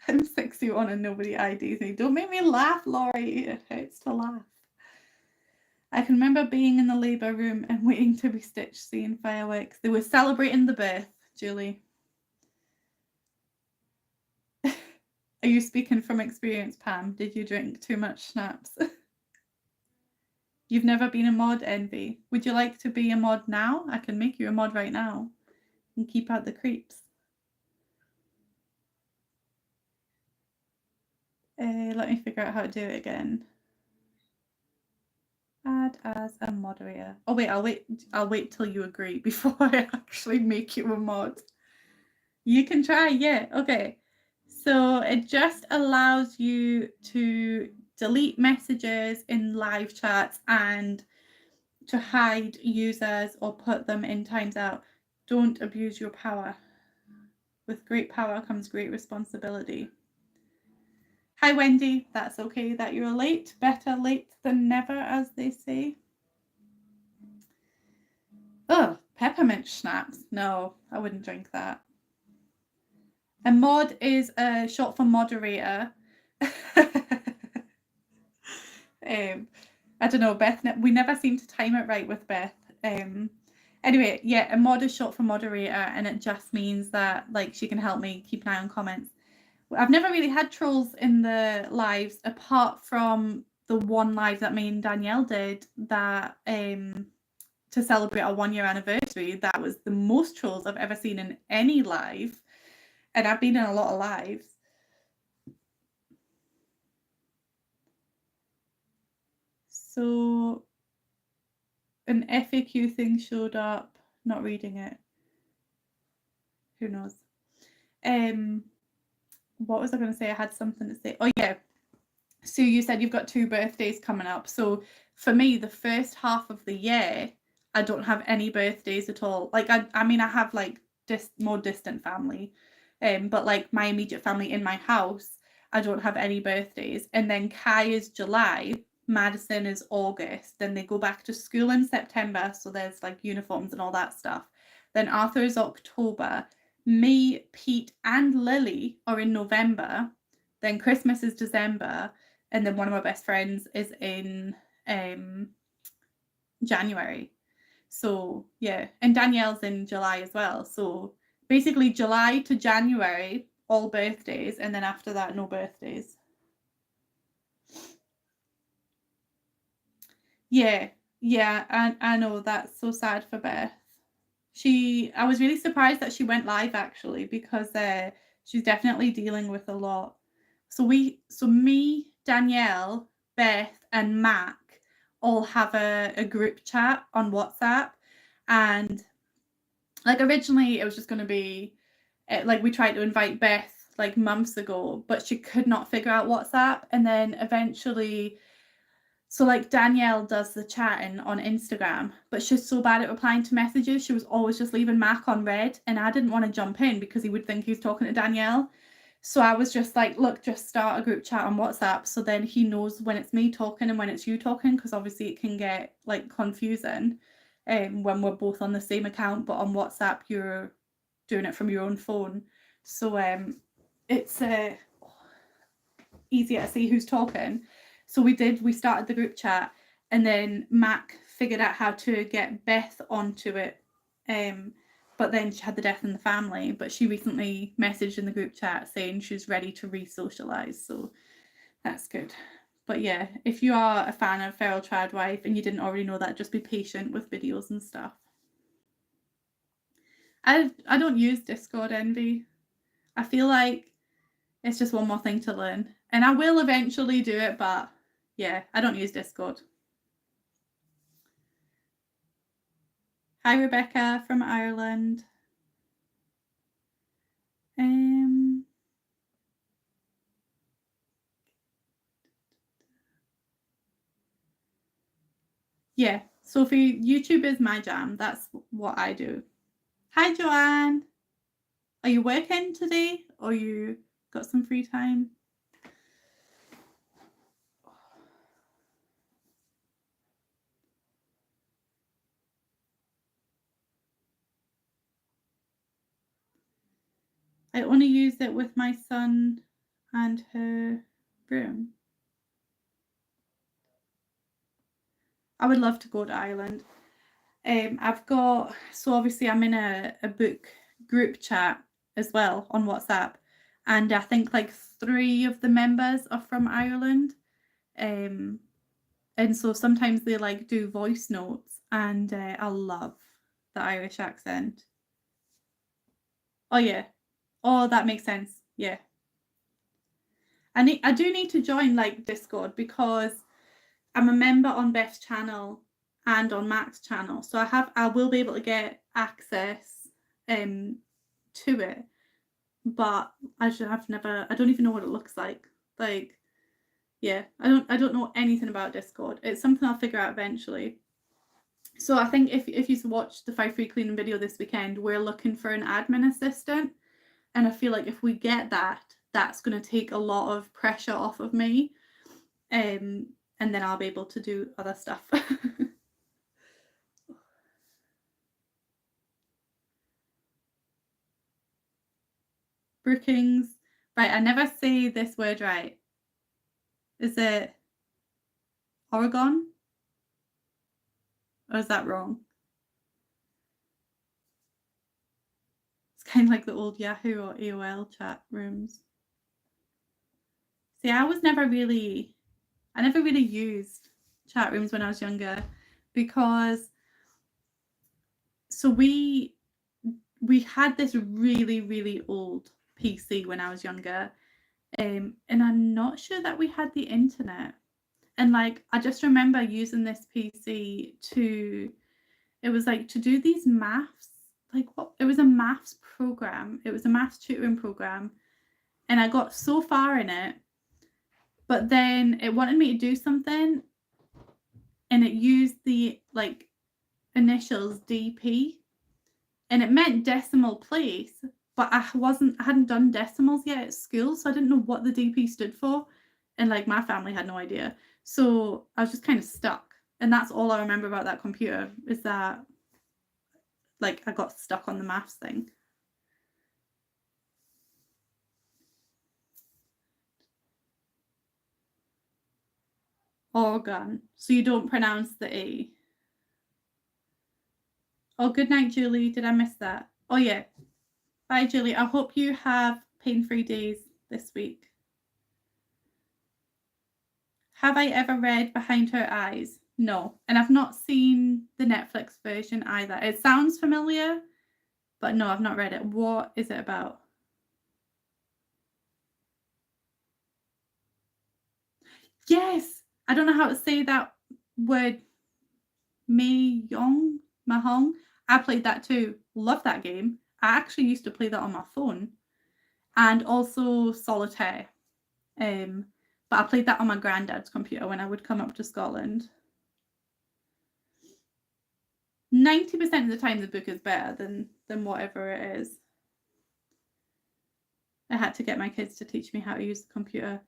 I'm 61 and nobody IDs me. Don't make me laugh, Laurie. It hurts to laugh. I can remember being in the labour room and waiting to be stitched, seeing fireworks. They were celebrating the birth, Julie. Are you speaking from experience, Pam? Did you drink too much schnapps? You've never been a mod, Envy. Would you like to be a mod now? I can make you a mod right now and keep out the creeps. Let me figure out how to do it again. Add as a moderator. Oh wait, I'll wait till you agree before I actually make you a mod. You can try, yeah, okay. So it just allows you to delete messages in live chats and to hide users or put them in times out. Don't abuse your power. With great power comes great responsibility. Hi, Wendy. That's okay that you're late. Better late than never, as they say. Oh, peppermint schnapps. No, I wouldn't drink that. A mod is short for moderator. I don't know, Beth. We never seem to time it right with Beth. Anyway, yeah, a mod is short for moderator, and it just means that like she can help me keep an eye on comments. I've never really had trolls in the lives apart from the one live that me and Danielle did that to celebrate our 1-year anniversary. That was the most trolls I've ever seen in any live, and I've been in a lot of lives. So an FAQ thing showed up, not reading it. Who knows? What was I going to say? I had something to say. Oh yeah. So you said you've got 2 birthdays coming up. So for me, the first half of the year, I don't have any birthdays at all. Like I mean, I have like more distant family, but like my immediate family in my house, I don't have any birthdays. And then Kai is July, Madison is August. Then they go back to school in September, so there's like uniforms and all that stuff. Then Arthur is October. Me, Pete, and Lily are in November. Then Christmas is December, and then one of my best friends is in January. So yeah, and Danielle's in July as well. So basically July to January, all birthdays, and then after that, no birthdays. Yeah, I know, that's so sad for Beth. I was really surprised that she went live actually, because she's definitely dealing with a lot. So me, Danielle, Beth, and Mac all have a group chat on WhatsApp, and like originally it was just going to be like we tried to invite Beth like months ago, but she could not figure out WhatsApp, and then eventually. So like Danielle does the chatting on Instagram, but she's so bad at replying to messages. She was always just leaving Mac on read, and I didn't want to jump in because he would think he was talking to Danielle. So I was just like, look, just start a group chat on WhatsApp, so then he knows when it's me talking and when it's you talking, because obviously it can get like confusing when we're both on the same account, but on WhatsApp you're doing it from your own phone. So it's easier to see who's talking. So we started the group chat, and then Mac figured out how to get Beth onto it. But then she had the death in the family, but she recently messaged in the group chat saying she's ready to re-socialise, so that's good. But yeah, if you are a fan of Feral Trad Wife and you didn't already know that, just be patient with videos and stuff. I don't use Discord, Envy. I feel like it's just one more thing to learn. And I will eventually do it, but yeah, I don't use Discord. Hi, Rebecca from Ireland. Yeah, Sophie, YouTube is my jam. That's what I do. Hi, Joanne. Are you working today, or you got some free time? I only use it with my son and her room. I would love to go to Ireland. I've got, so obviously I'm in a book group chat as well on WhatsApp, and I think like 3 of the members are from Ireland. And so sometimes they like do voice notes, and I love the Irish accent. Oh yeah. Oh, that makes sense. Yeah. I do need to join like Discord, because I'm a member on Beth's channel and on Mac's channel, so I will be able to get access to it, but I don't even know what it looks like. Like, yeah, I don't know anything about Discord. It's something I'll figure out eventually. So I think if you watch the 5 free cleaning video this weekend, we're looking for an admin assistant, and I feel like if we get that, that's going to take a lot of pressure off of me, and then I'll be able to do other stuff. Brookings. Right, I never say this word right. Is it Oregon? Or is that wrong? It's kind of like the old Yahoo or AOL chat rooms. See, I never really used chat rooms when I was younger, because so we had this really, really old PC when I was younger, and I'm not sure that we had the internet. And like, I just remember using this PC it was like to do these maths, like it was a maths program. It was a maths tutoring program, and I got so far in it, but then it wanted me to do something, and it used the like initials DP, and it meant decimal place, but I hadn't done decimals yet at school, so I didn't know what the DP stood for, and like my family had no idea. So I was just kind of stuck, and that's all I remember about that computer, is that like I got stuck on the maths thing. Organ. So you don't pronounce the E. Oh, good night, Julie. Did I miss that? Oh yeah. Bye, Julie. I hope you have pain-free days this week. Have I ever read Behind Her Eyes? No. And I've not seen the Netflix version either. It sounds familiar, but no, I've not read it. What is it about? Yes, I don't know how to say that word. Mahjong. I played that too. Love that game. I actually used to play that on my phone, and also solitaire. Um, but I played that on my granddad's computer when I would come up to Scotland. 90% of the time, the book is better than whatever it is. I had to get my kids to teach me how to use the computer.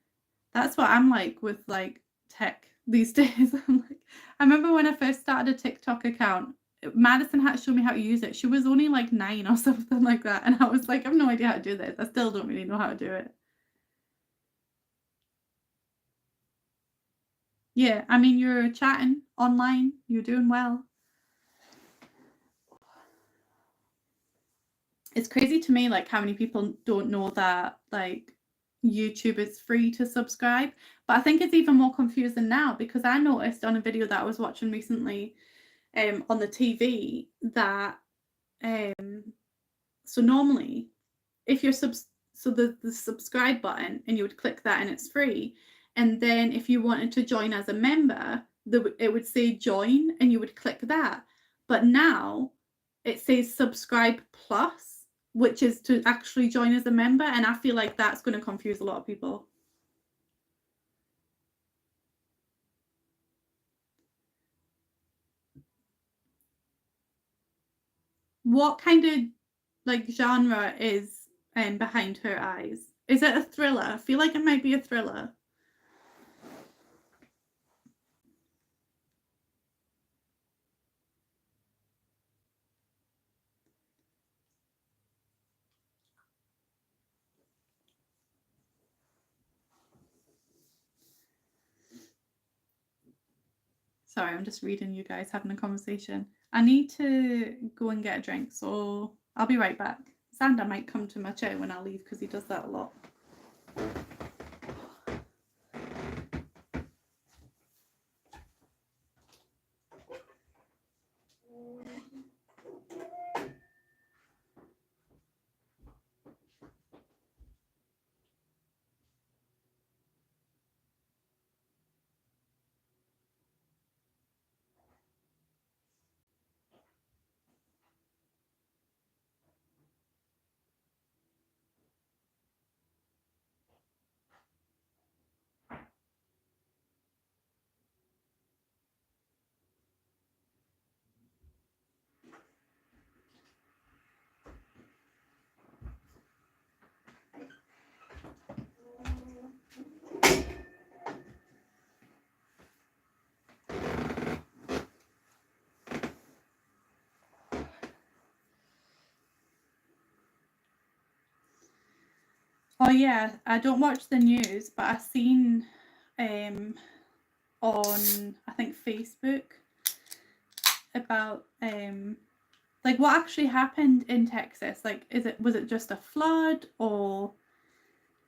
That's what I'm like with like tech these days. I'm like, I remember when I first started a TikTok account, Madison had to show me how to use it. She was only like 9 or something like that, and I was like, I have no idea how to do this. I still don't really know how to do it. Yeah, I mean, you're chatting online, you're doing well. It's crazy to me like how many people don't know that like YouTube is free to subscribe. But I think it's even more confusing now because I noticed on a video that I was watching recently on the TV that so normally if you're so the subscribe button and you would click that and it's free, and then if you wanted to join as a member, it would say join and you would click that. But now it says subscribe plus, which is to actually join as a member, and I feel like that's going to confuse a lot of people. What kind of like genre is Behind Her Eyes? Is it a thriller? I feel like it might be a thriller. Sorry, I'm just reading you guys having a conversation. I need to go and get a drink, so I'll be right back. Xander might come to my chair when I leave because he does that a lot. Oh yeah, I don't watch the news, but I've seen on I think Facebook about like what actually happened in Texas. Like, was it just a flood, or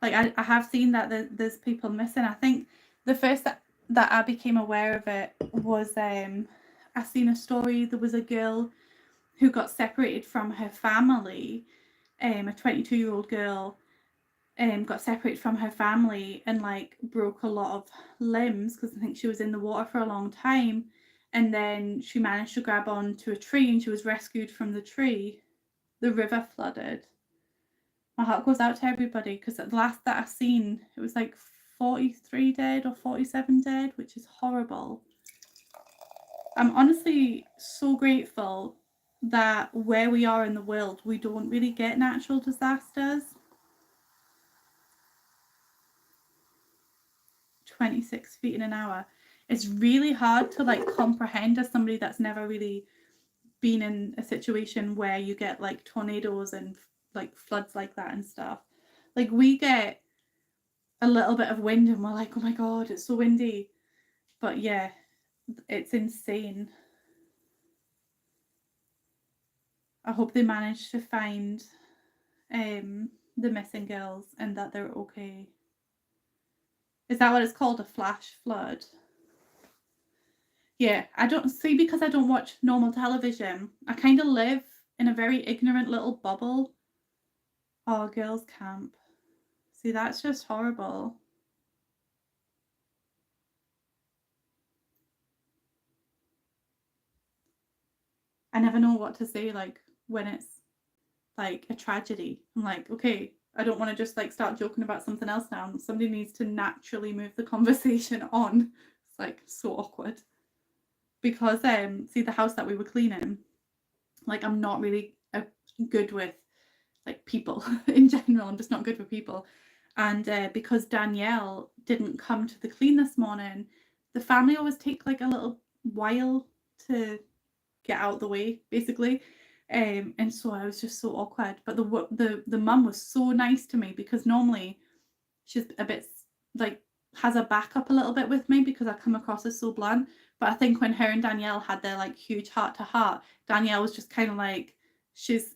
like I have seen that there's people missing. I think the first that I became aware of it was I seen a story. There was a girl who got separated from her family, a 22-year-old girl, got separated from her family and like broke a lot of limbs because I think she was in the water for a long time, and then she managed to grab onto a tree and she was rescued from the tree. The river flooded. My heart goes out to everybody because the last that I seen, it was like 43 dead or 47 dead, which is horrible. I'm honestly so grateful that where we are in the world, we don't really get natural disasters. 26 feet in an hour. It's really hard to like comprehend as somebody that's never really been in a situation where you get like tornadoes and like floods like that and stuff. Like we get a little bit of wind and we're like, oh my god, it's so windy. But yeah, it's insane. I hope they manage to find the missing girls and that they're okay. Is that what it's called? A flash flood? Yeah, I don't see, because I don't watch normal television. I kind of live in a very ignorant little bubble. Oh, girls' camp. See, that's just horrible. I never know what to say, like, when it's like a tragedy. I'm like, okay, I don't want to just like start joking about something else now. Somebody needs to naturally move the conversation on. It's like so awkward. Because see, the house that we were cleaning, like, I'm not really good with like people in general. I'm just not good with people. And because Danielle didn't come to the clean this morning, the family always take like a little while to get out the way, basically. And so I was just so awkward. But the mum was so nice to me, because normally she's a bit like has a backup a little bit with me because I come across as so blunt. But I think when her and Danielle had their like huge heart to heart, Danielle was just kind of like, she's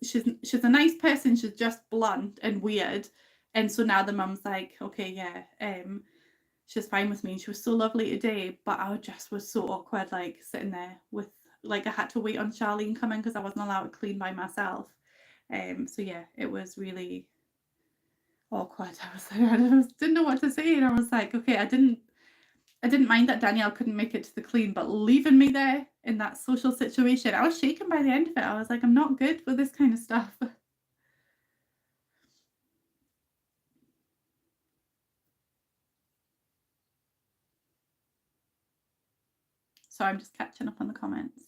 a nice person, she's just blunt and weird. And so now the mum's like, okay, yeah, she's fine with me. And she was so lovely today, but I just was so awkward, like sitting there with, like, I had to wait on Charlene coming because I wasn't allowed to clean by myself. So yeah, it was really awkward. I was like, didn't know what to say, and I was like, okay, I didn't mind that Danielle couldn't make it to the clean, but leaving me there in that social situation, I was shaken by the end of it. I was like, I'm not good with this kind of stuff. So I'm just catching up on the comments.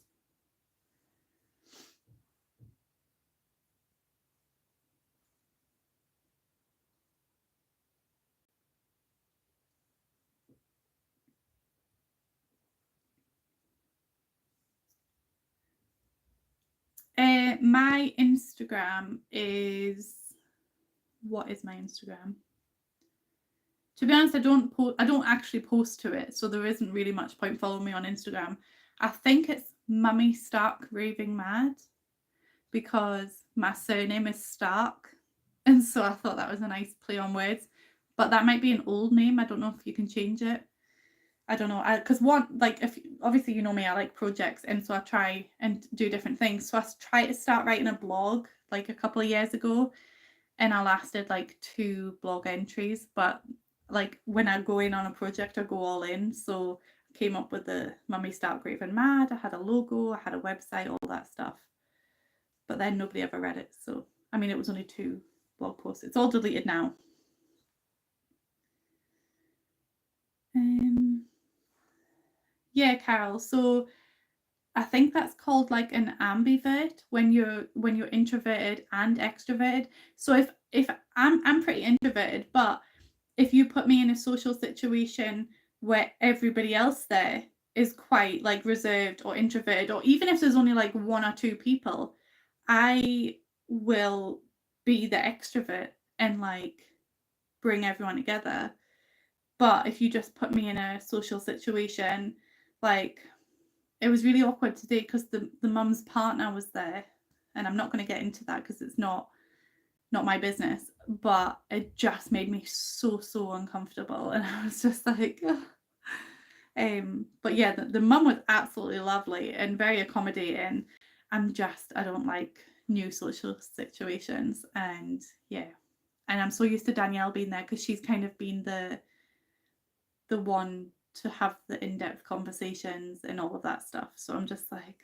My Instagram is, what is my Instagram? To be honest, I don't actually post to it, so there isn't really much point following me on Instagram. I think it's Mummy Stark Raving Mad, because my surname is Stark, and so I thought that was a nice play on words. But that might be an old name. I don't know if you can change it. I don't know, because one, like, if obviously you know me, I like projects, and so I try and do different things. So I tried to start writing a blog like a couple of years ago, and I lasted like 2 blog entries. But like when I go in on a project, I go all in. So I came up with the Mummy Stark Raving Mad. I had a logo, I had a website, all that stuff. But then nobody ever read it. So I mean, it was only 2 blog posts. It's all deleted now. Yeah, Carol. So I think that's called like an ambivert, when you're introverted and extroverted. So if I'm pretty introverted, but if you put me in a social situation where everybody else there is quite like reserved or introverted, or even if there's only like 1 or 2 people, I will be the extrovert and like bring everyone together. But if you just put me in a social situation, like, it was really awkward today because the mum's partner was there, and I'm not going to get into that because it's not my business, but it just made me so uncomfortable, and I was just like, but yeah, the mum was absolutely lovely and very accommodating. I don't like new social situations, and yeah, and I'm so used to Danielle being there because she's kind of been the one to have the in-depth conversations and all of that stuff. So I'm just like,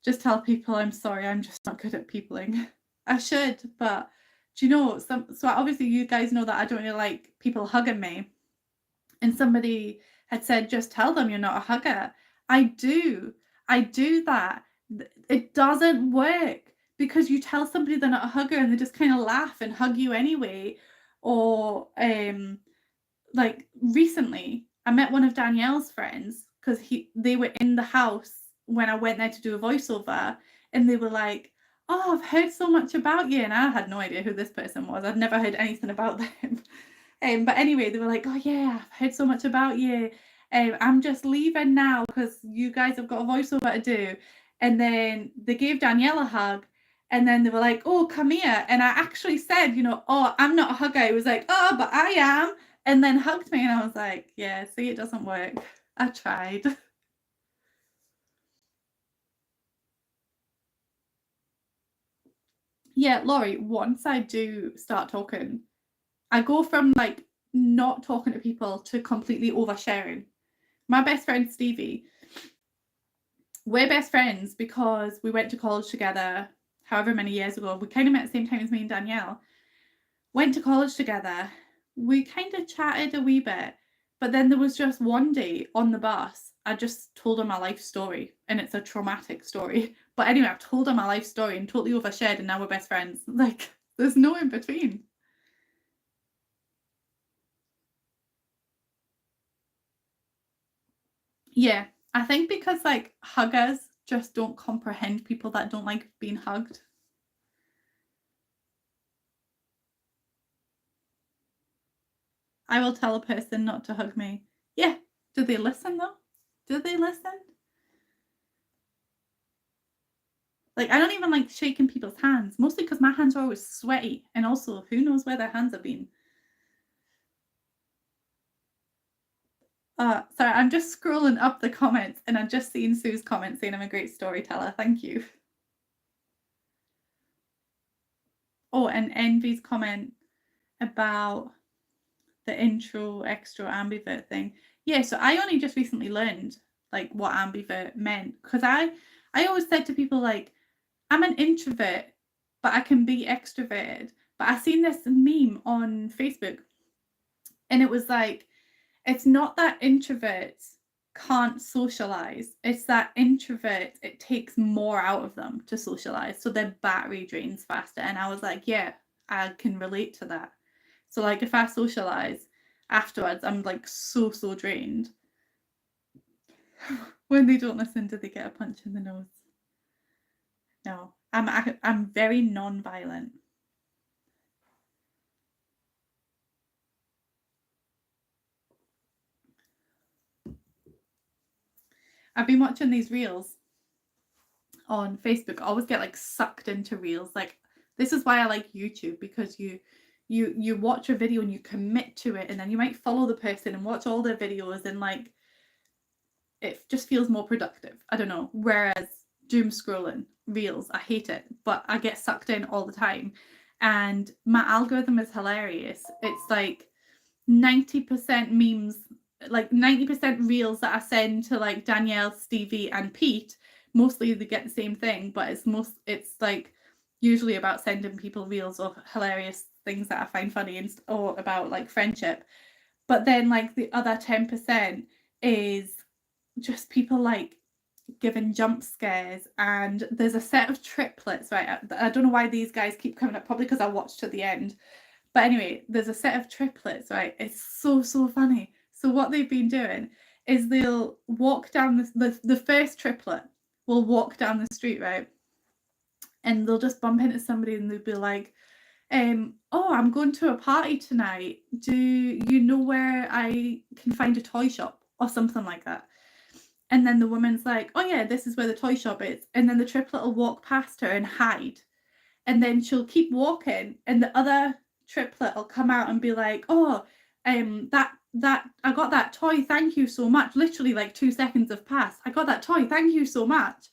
just tell people I'm sorry, I'm just not good at peopling. I should, but do you know, so obviously you guys know that I don't really like people hugging me. And somebody had said, just tell them you're not a hugger. I do that. It doesn't work, because you tell somebody they're not a hugger and they just kind of laugh and hug you anyway. Or like recently I met one of Danielle's friends, because they were in the house when I went there to do a voiceover, and they were like, oh, I've heard so much about you, and I had no idea who this person was. I'd never heard anything about them. But anyway, they were like, oh yeah, I've heard so much about you. I'm just leaving now because you guys have got a voiceover to do. And then they gave Danielle a hug, and then they were like, oh, come here. And I actually said, oh, I'm not a hugger. It was like, oh, but I am. And then hugged me, and I was like, yeah, see, it doesn't work. I tried. Yeah, Laurie, once I do start talking, I go from like not talking to people to completely oversharing. My best friend Stevie, we're best friends because we went to college together however many years ago. We kind of met at the same time as me and Danielle. Went to college together. We kind of chatted a wee bit, but then there was just one day on the bus, I just told her my life story, and it's a traumatic story. But anyway, I've told her my life story and totally overshared, and now we're best friends. Like, there's no in between. Yeah, I think because like huggers just don't comprehend people that don't like being hugged. I will tell a person not to hug me. Yeah. Do they listen though? Do they listen? Like, I don't even like shaking people's hands, mostly because my hands are always sweaty, and also who knows where their hands have been. Sorry, I'm just scrolling up the comments and I've just seen Sue's comment saying I'm a great storyteller. Thank you. Oh, and Envy's comment about the intro extra ambivert thing. Yeah, so I only just recently learned like what ambivert meant, because I always said to people like, I'm an introvert, but I can be extroverted. But I seen this meme on Facebook, and it was like, it's not that introverts can't socialize, it's that introverts, it takes more out of them to socialize, so their battery drains faster. And I was like, yeah, I can relate to that. So like if I socialize afterwards, I'm like so drained. When they don't listen, do they get a punch in the nose? No, I'm very non-violent. I've been watching these reels on Facebook. I always get like sucked into reels. Like, this is why I like YouTube, because you watch a video and you commit to it, and then you might follow the person and watch all their videos, and like it just feels more productive. I don't know. Whereas doom scrolling reels, I hate it, but I get sucked in all the time. And my algorithm is hilarious. It's like 90% memes, like 90% reels that I send to like Danielle, Stevie, and Pete. Mostly they get the same thing, but it's like usually about sending people reels of hilarious things that I find funny, and or about like friendship. But then like the other 10% is just people like giving jump scares. And there's a set of triplets, right? I don't know why these guys keep coming up, probably because I watched to the end. But anyway, there's a set of triplets, right? It's so funny. So what they've been doing is they'll walk down the first triplet will walk down the street, right? And they'll just bump into somebody and they'll be like, oh, I'm going to a party tonight. Do you know where I can find a toy shop? Or something like that. And then the woman's like, oh yeah, this is where the toy shop is. And then the triplet will walk past her and hide. And then she'll keep walking, and the other triplet will come out and be like, oh, that I got that toy, thank you so much. Literally like 2 seconds have passed. I got that toy, thank you so much.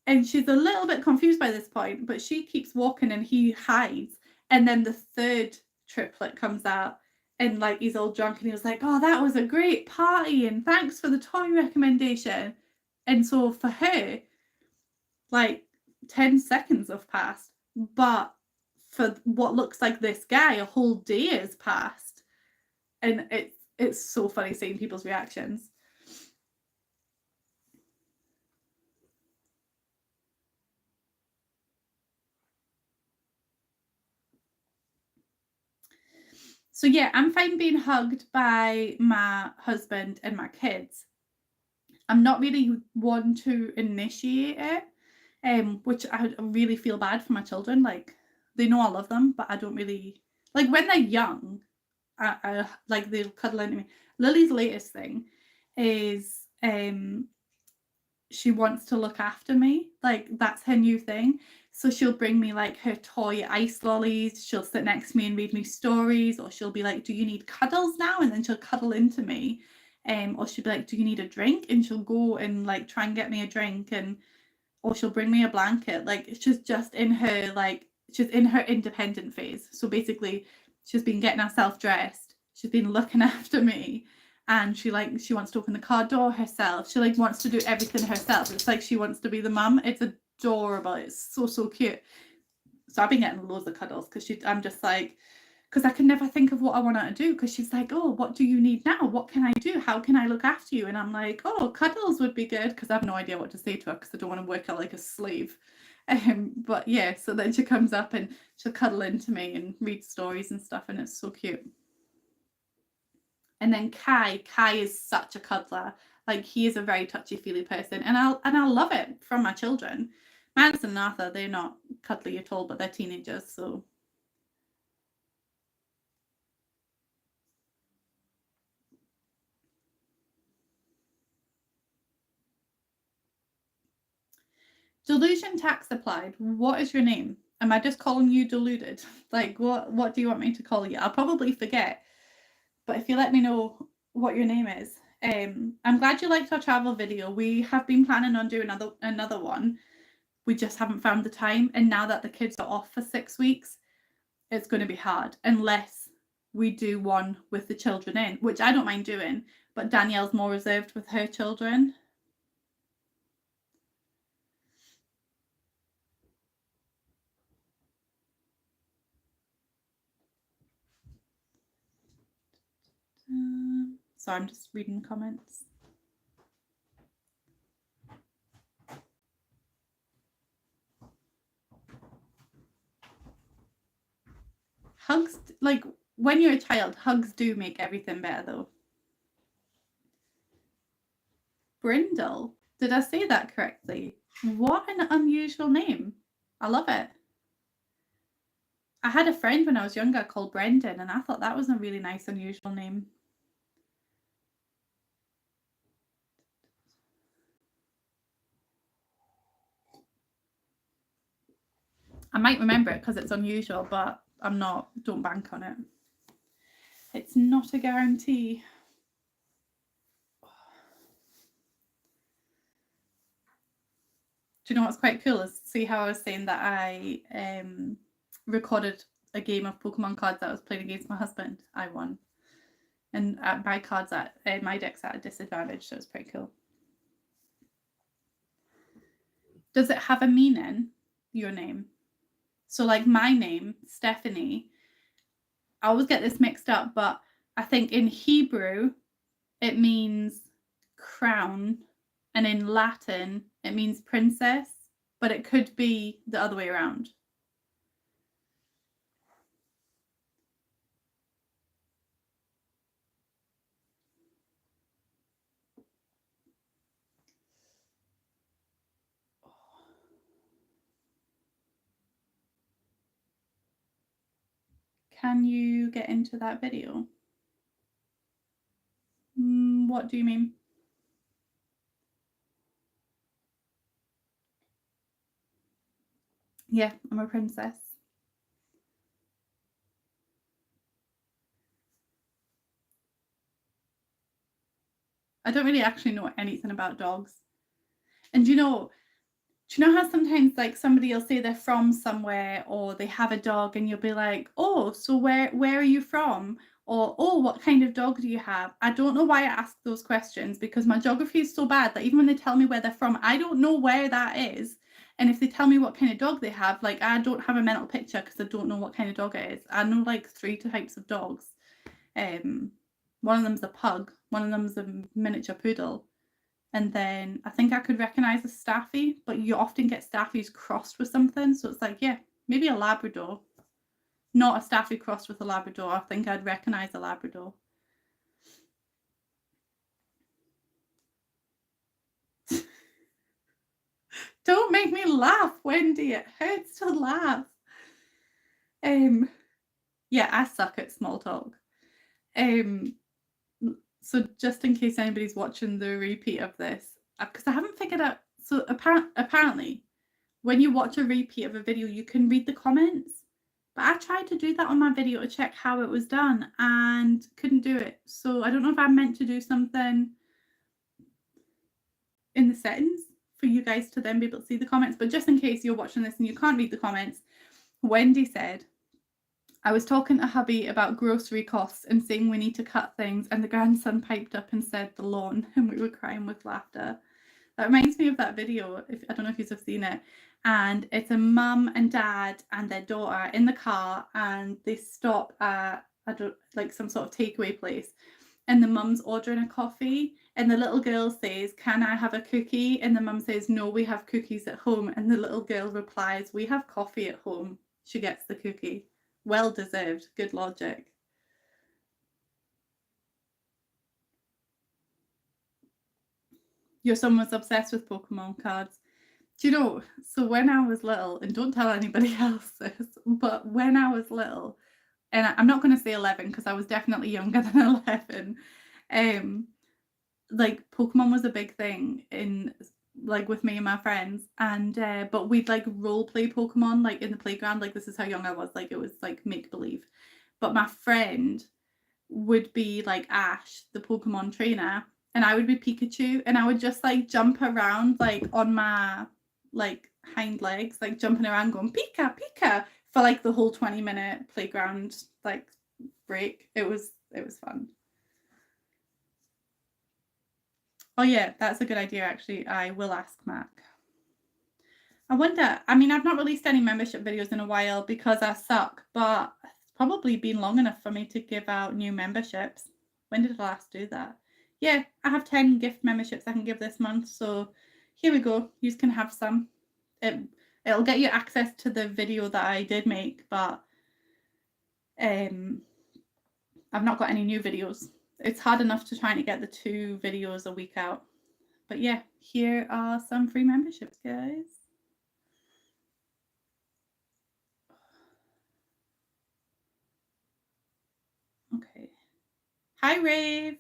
And she's a little bit confused by this point, but she keeps walking and he hides. And then the third triplet comes out, and like he's all drunk, and he was like, oh, that was a great party and thanks for the toy recommendation. And so for her, like 10 seconds have passed, but for what looks like this guy, a whole day has passed. And it's so funny seeing people's reactions. So yeah, I'm fine being hugged by my husband and my kids. I'm not really one to initiate it, which I really feel bad for my children. Like, they know I love them, but I don't really like when they're young. I like they'll cuddle into me. Lily's latest thing is she wants to look after me. Like, that's her new thing. So she'll bring me like her toy ice lollies. She'll sit next to me and read me stories, or she'll be like, do you need cuddles now? And then she'll cuddle into me. Or she'll be like, do you need a drink? And she'll go and like try and get me a drink, and or she'll bring me a blanket. Like, she's just in her she's in her independent phase. So basically she's been getting herself dressed, she's been looking after me, and she wants to open the car door herself. She like wants to do everything herself. It's like she wants to be the mum. It's adorable. It's so cute. So I've been getting loads of cuddles because I'm just like, because I can never think of what I want her to do, because she's like, oh, what do you need now? What can I do? How can I look after you? And I'm like, oh, cuddles would be good, because I have no idea what to say to her because I don't want to work her like a slave. But yeah, so then she comes up and she'll cuddle into me and read stories and stuff, and it's so cute. And then Kai is such a cuddler. Like, he is a very touchy-feely person, and I'll love it from my children. Madison and Arthur, they're not cuddly at all, but they're teenagers, so. Delusion tax applied. What is your name? Am I just calling you deluded? Like, what do you want me to call you? I'll probably forget, but if you let me know what your name is. I'm glad you liked our travel video. We have been planning on doing another one. We just haven't found the time, and now that the kids are off for 6 weeks, it's going to be hard unless we do one with the children in, which I don't mind doing, but Danielle's more reserved with her children. So I'm just reading comments. Hugs, like when you're a child, hugs do make everything better though. Brindle, did I say that correctly? What an unusual name. I love it. I had a friend when I was younger called Brendan, and I thought that was a really nice, unusual name. I might remember it because it's unusual, but don't bank on it. It's not a guarantee. Do you know what's quite cool is, see how I was saying that I recorded a game of Pokemon cards that I was playing against my husband? I won. And my cards my deck's at a disadvantage, so it's pretty cool. Does it have a meaning, your name? So like my name, Stephanie, I always get this mixed up, but I think in Hebrew it means crown, and in Latin it means princess, but it could be the other way around. Can you get into that video? What do you mean? Yeah, I'm a princess. I don't really actually know anything about dogs. And do you know how sometimes like somebody will say they're from somewhere, or they have a dog, and you'll be like, oh, so where are you from? Or, oh, what kind of dog do you have? I don't know why I ask those questions, because my geography is so bad that even when they tell me where they're from, I don't know where that is. And if they tell me what kind of dog they have, like, I don't have a mental picture because I don't know what kind of dog it is. I know like 3 types of dogs. One of them's a pug, one of them's a miniature poodle, and then I think I could recognise a Staffy, but you often get Staffies crossed with something, so it's like, yeah, maybe a Labrador. Not a Staffy crossed with a Labrador. I think I'd recognise a Labrador. Don't make me laugh, Wendy. It hurts to laugh. Yeah, I suck at small talk. So just in case anybody's watching the repeat of this, because I haven't figured out, so apparently when you watch a repeat of a video, you can read the comments, but I tried to do that on my video to check how it was done and couldn't do it. So I don't know if I'm meant to do something in the settings for you guys to then be able to see the comments, but just in case you're watching this and you can't read the comments, Wendy said, I was talking to hubby about grocery costs and saying we need to cut things, and the grandson piped up and said the lawn, and we were crying with laughter. That reminds me of that video, I don't know if you've seen it, and it's a mum and dad and their daughter in the car, and they stop at like some sort of takeaway place, and the mum's ordering a coffee, and the little girl says, "Can I have a cookie?" And the mum says, "No, we have cookies at home." And the little girl replies, "We have coffee at home." She gets the cookie. Well deserved. Good logic. Your son was obsessed with Pokemon cards. Do you know, so when I was little, and don't tell anybody else this, but when I was little, and I'm not going to say 11 because I was definitely younger than 11, like Pokemon was a big thing in like with me and my friends, and but we'd like role play Pokemon like in the playground, like this is how young I was, like it was like make believe. But my friend would be like Ash, the Pokemon trainer, and I would be Pikachu, and I would just like jump around like on my like hind legs, like jumping around going Pika Pika for like the whole 20-minute playground like break. It was fun. Oh yeah, that's a good idea actually. I will ask Mac. I wonder, I mean, I've not released any membership videos in a while because I suck, but it's probably been long enough for me to give out new memberships. When did I last do that? Yeah, I have 10 gift memberships I can give this month, so here we go. You can have some. It'll get you access to the video that I did make, but I've not got any new videos. It's hard enough to try to get the 2 videos a week out. But yeah, here are some free memberships, guys. Okay. Hi, Rave.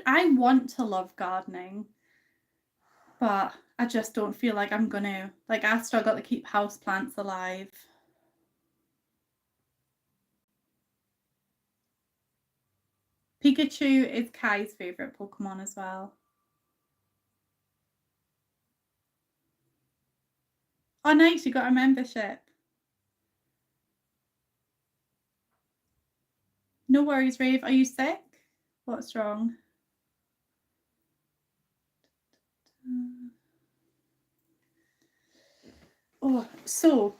I want to love gardening, but I just don't feel like I'm gonna. Like I struggle to keep house plants alive. Pikachu is Kai's favorite Pokemon as well. Oh, nice! You got a membership. No worries, Rave. Are you sick? What's wrong? Oh, so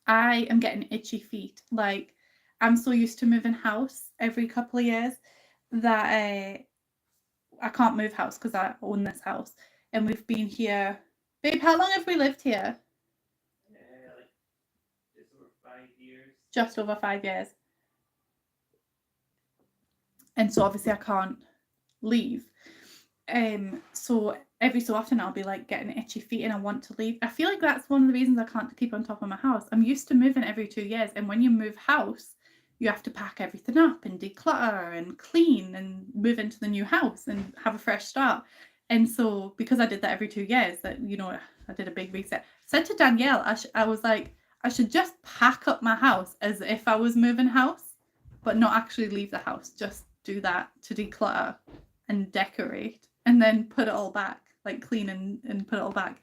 I am getting itchy feet. Like I'm so used to moving house every couple of years that I can't move house because I own this house, and we've been here. Babe, how long have we lived here? Like just over 5 years. Just over 5 years. And so obviously I can't leave. So every so often I'll be like getting itchy feet and I want to leave. I feel like that's one of the reasons I can't keep on top of my house. I'm used to moving every 2 years, and when you move house, you have to pack everything up and declutter and clean and move into the new house and have a fresh start. And so because I did that every 2 years, that I did a big reset. I said to Danielle, I was like, I should just pack up my house as if I was moving house, but not actually leave the house. Just do that to declutter and decorate and then put it all back, like clean and put it all back.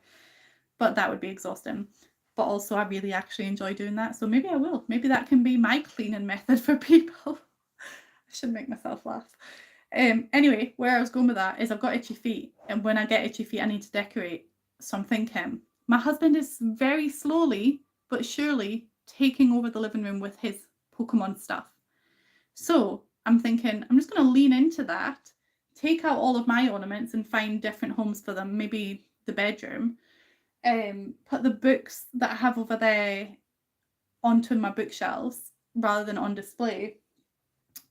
But that would be exhausting. But also I really actually enjoy doing that. So maybe I will. Maybe that can be my cleaning method for people. I should make myself laugh. Anyway, where I was going with that is I've got itchy feet, and when I get itchy feet I need to decorate. So I'm thinking my husband is very slowly but surely taking over the living room with his Pokemon stuff. So I'm thinking I'm just going to lean into that, take out all of my ornaments and find different homes for them, maybe the bedroom, put the books that I have over there onto my bookshelves rather than on display,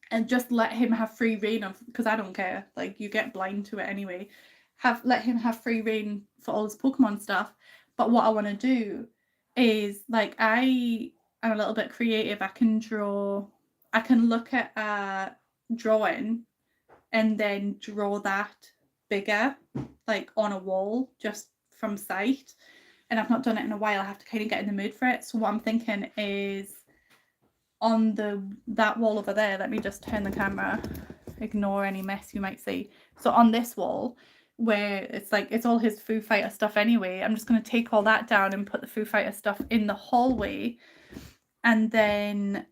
and just let him have free reign of, because I don't care, like you get blind to it anyway, let him have free reign for all his Pokemon stuff. But what I want to do is, like, I am a little bit creative. I can look at a drawing and then draw that bigger, like on a wall, just from sight. And I've not done it in a while. I have to kind of get in the mood for it. So what I'm thinking is on that wall over there, let me just turn the camera, ignore any mess you might see. So on this wall, where it's like, it's all his Foo Fighter stuff anyway, I'm just going to take all that down and put the Foo Fighter stuff in the hallway. And then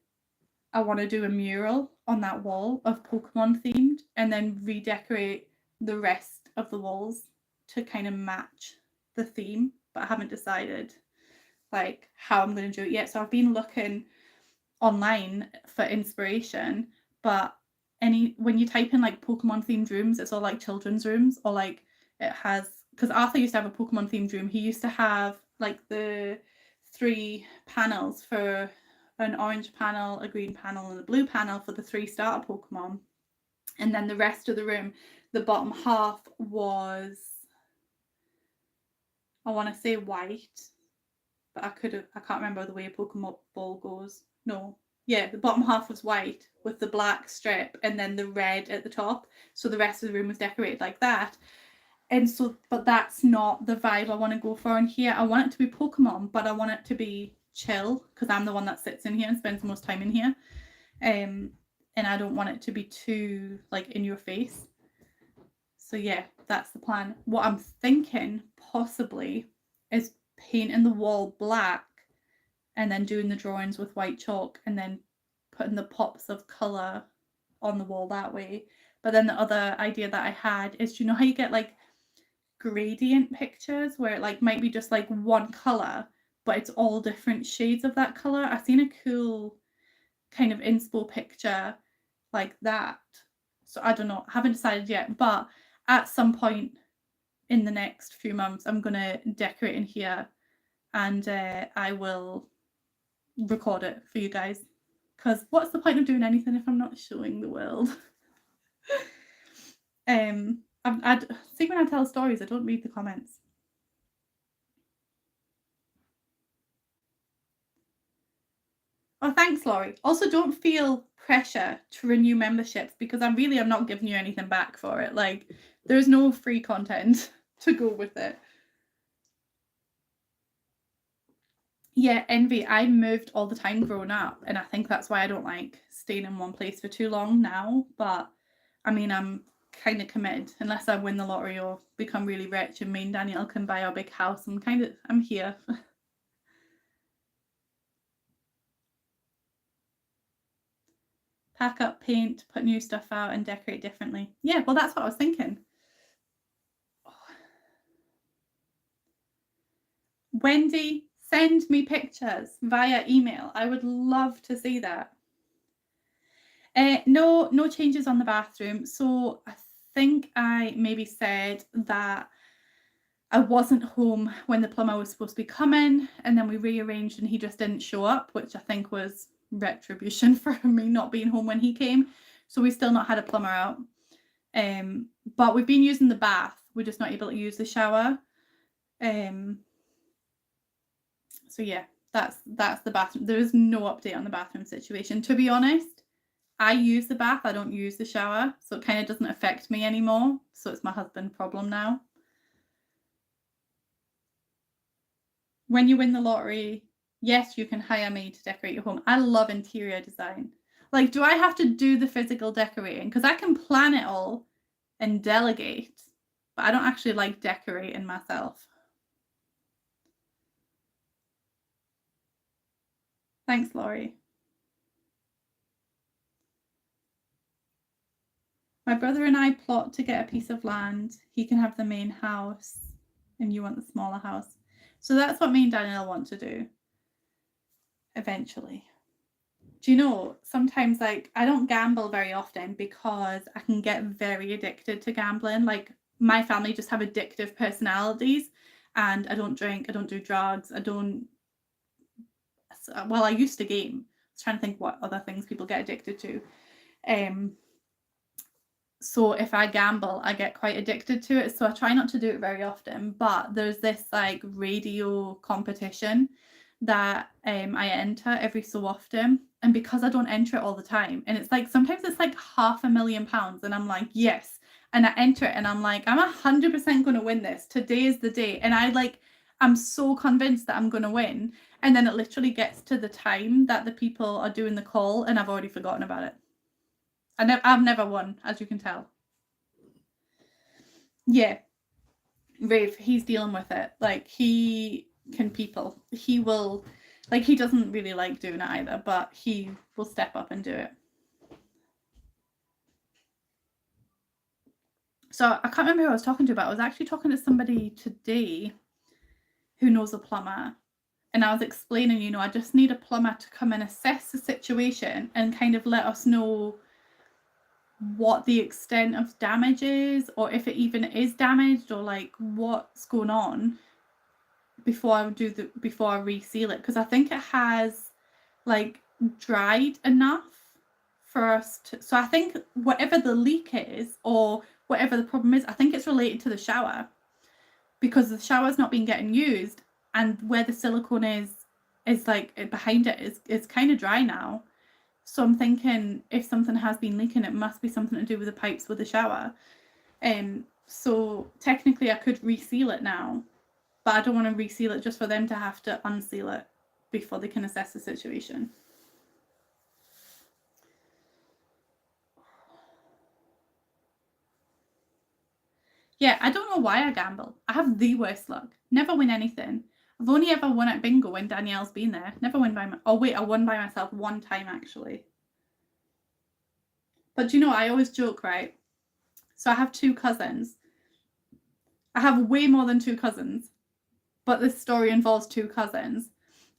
I want to do a mural on that wall of Pokemon themed, and then redecorate the rest of the walls to kind of match the theme. But I haven't decided like how I'm going to do it yet. So I've been looking online for inspiration, but when you type in like Pokemon themed rooms, it's all like children's rooms, or like it has, because Arthur used to have a Pokemon themed room. He used to have like the 3 panels, for an orange panel, a green panel, and a blue panel for the 3 starter Pokemon. And then the rest of the room, the bottom half was, I want to say white, but I can't remember the way a Pokemon ball goes. No, yeah, the bottom half was white with the black strip and then the red at the top. So the rest of the room was decorated like that. And so, but that's not the vibe I want to go for in here. I want it to be Pokemon, but I want it to be chill, because I'm the one that sits in here and spends the most time in here. And I don't want it to be too like in your face. So yeah, that's the plan. What I'm thinking possibly is painting the wall black and then doing the drawings with white chalk and then putting the pops of colour on the wall that way. But then the other idea that I had is, you know how you get like gradient pictures where it like might be just like one colour, but it's all different shades of that colour? I've seen a cool kind of inspo picture like that. So I don't know, I haven't decided yet, but at some point in the next few months, I'm going to decorate in here, and I will record it for you guys, because what's the point of doing anything if I'm not showing the world? I see, when I tell stories, I don't read the comments. Oh, thanks, Laurie. Also, don't feel pressure to renew memberships, because I really am not giving you anything back for it. Like, there's no free content to go with it. Yeah, envy. I moved all the time growing up, and I think that's why I don't like staying in one place for too long now. But I mean, I'm kind of committed. Unless I win the lottery or become really rich and me and Daniel can buy our big house, I'm here. Pack up, paint, put new stuff out, and decorate differently. Yeah, well, that's what I was thinking. Wendy, send me pictures via email. I would love to see that. No changes on the bathroom. So I think I maybe said that I wasn't home when the plumber was supposed to be coming, and then we rearranged and he just didn't show up, which I think was retribution for me not being home when he came. So we've still not had a plumber out. But we've been using the bath. We're just not able to use the shower. So yeah, that's the bathroom. There is no update on the bathroom situation. To be honest, I use the bath, I don't use the shower, so it kind of doesn't affect me anymore. So it's my husband's problem now. When you win the lottery, yes, you can hire me to decorate your home. I love interior design. Like, do I have to do the physical decorating? Because I can plan it all and delegate, but I don't actually like decorating myself. Thanks, Laurie. My brother and I plot to get a piece of land. He can have the main house and you want the smaller house. So that's what me and Daniel want to do eventually. Do you know, sometimes like I don't gamble very often because I can get very addicted to gambling. Like, my family just have addictive personalities, and I don't drink, I don't do drugs, I used to game. I was trying to think what other things people get addicted to. So if I gamble, I get quite addicted to it. So I try not to do it very often. But there's this like radio competition that I enter every so often. And because I don't enter it all the time, and it's like sometimes it's like £500,000, and I'm like, yes. And I enter it and I'm like, I'm 100% going to win this. Today is the day. And I'm so convinced that I'm going to win. And then it literally gets to the time that the people are doing the call and I've already forgotten about it. I've never won, as you can tell. Yeah. Rafe, he's dealing with it. Like, he can people. He will, like, he doesn't really like doing it either, but he will step up and do it. So I can't remember who I was talking to, but I was actually talking to somebody today who knows a plumber. And I was explaining, I just need a plumber to come and assess the situation and kind of let us know what the extent of damage is, or if it even is damaged, or like what's going on before I reseal it, because I think it has like dried enough for us to, so I think whatever the leak is or whatever the problem is, I think it's related to the shower, because the shower's not been getting used, and where the silicone is like behind it is kind of dry now. So I'm thinking if something has been leaking, it must be something to do with the pipes with the shower. So technically I could reseal it now, but I don't want to reseal it just for them to have to unseal it before they can assess the situation. Yeah, I don't know why I gamble. I have the worst luck. Never win anything. I've only ever won at bingo when Danielle's been there. Never win by I won by myself one time actually. But I always joke, right? So I have 2 cousins. I have way more than 2 cousins, but this story involves 2 cousins.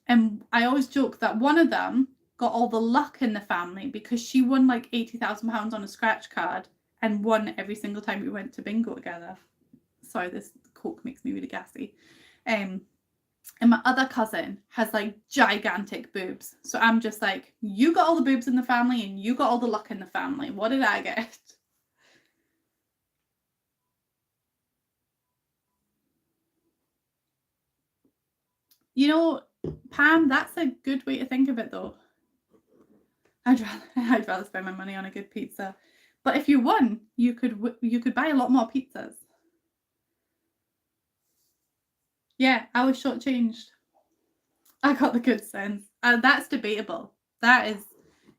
And I always joke that one of them got all the luck in the family because she won like £80,000 on a scratch card and won every single time we went to bingo together. Sorry, this Coke makes me really gassy. And my other cousin has like gigantic boobs. So I'm just like, you got all the boobs in the family and you got all the luck in the family. What did I get? Pam, that's a good way to think of it though. I'd rather spend my money on a good pizza. But if you won, you could buy a lot more pizzas. Yeah, I was shortchanged. I got the good sense. That's debatable. That is,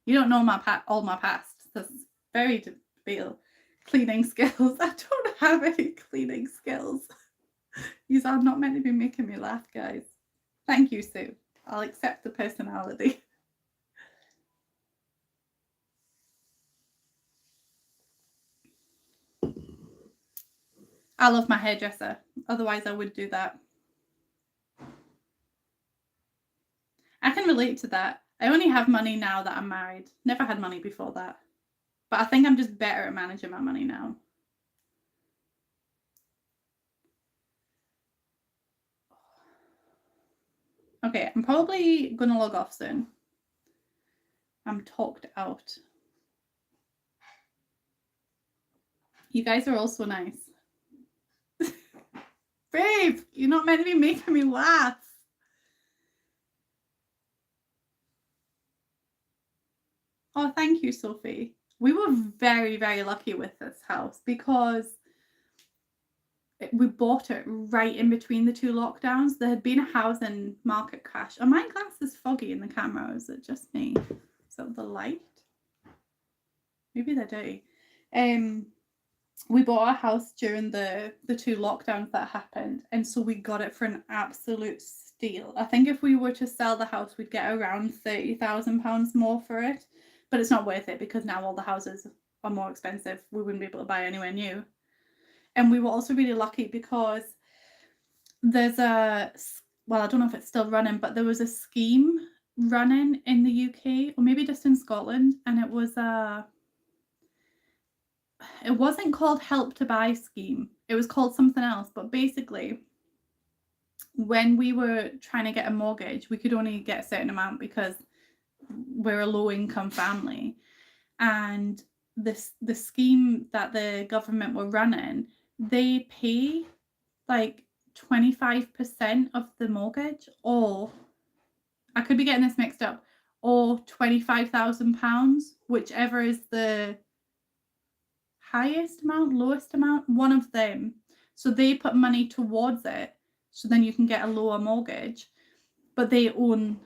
you don't know all my past. That's very debatable. Cleaning skills. I don't have any cleaning skills. These are not meant to be making me laugh, guys. Thank you, Sue. I'll accept the personality. I love my hairdresser. Otherwise, I would do that. I can relate to that. I only have money now that I'm married. Never had money before that. But I think I'm just better at managing my money now. Okay, I'm probably going to log off soon. I'm talked out. You guys are all so nice. Babe, you're not meant to be making me laugh. Oh, thank you, Sophie. We were very, very lucky with this house because we bought it right in between the 2 lockdowns. There had been a housing market crash. Oh, my glass is foggy in the camera. Is it just me? Is that the light? Maybe they're dirty. We bought our house during the 2 lockdowns that happened, and so we got it for an absolute steal. I think if we were to sell the house, we'd get around £30,000 more for it, but it's not worth it because now all the houses are more expensive. We wouldn't be able to buy anywhere new. And we were also really lucky because there's I don't know if it's still running, but there was a scheme running in the UK, or maybe just in Scotland, and it wasn't called Help to Buy scheme. It was called something else, but basically when we were trying to get a mortgage, we could only get a certain amount because we're a low income family. And the scheme that the government were running, they pay like 25% of the mortgage, or I could be getting this mixed up, or £25,000, whichever is the highest amount, lowest amount, one of them. So they put money towards it. so then you can get a lower mortgage, but they own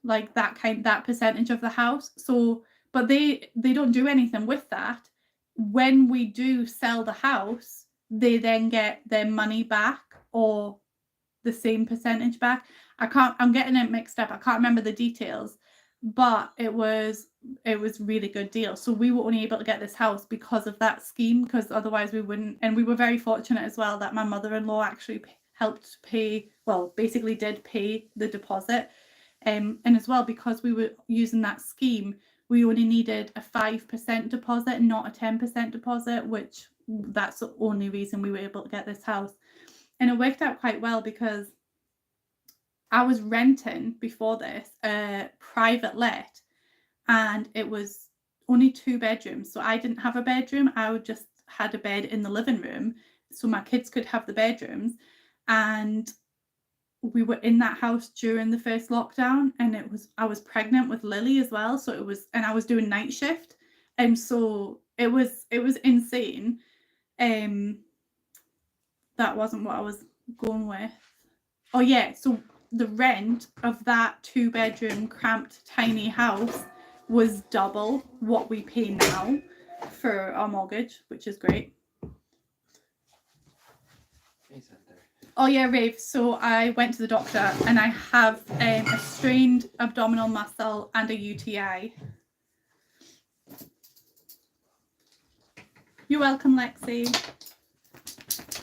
like that percentage of the house. So, but they don't do anything with that. When we do sell the house, they then get their money back or the same percentage back. I'm getting it mixed up. I can't remember the details, but it was really good deal. So we were only able to get this house because of that scheme, because otherwise we wouldn't. And we were very fortunate as well that my mother-in-law actually helped pay, well, basically did pay the deposit. And as well, because we were using that scheme, we only needed a 5% deposit, not a 10% deposit, which that's the only reason we were able to get this house. And it worked out quite well because I was renting before this a private let, and it was only 2 bedrooms. So I didn't have a bedroom. I just had a bed in the living room so my kids could have the bedrooms. And we were in that house during the first lockdown, and I was pregnant with Lily as well. So and I was doing night shift. And so it was insane. That wasn't what I was going with. Oh yeah, so the rent of that 2-bedroom cramped tiny house was double what we pay now for our mortgage, which is great. Oh yeah, Rave. So I went to the doctor and I have a strained abdominal muscle and a UTI. You're welcome, Lexi.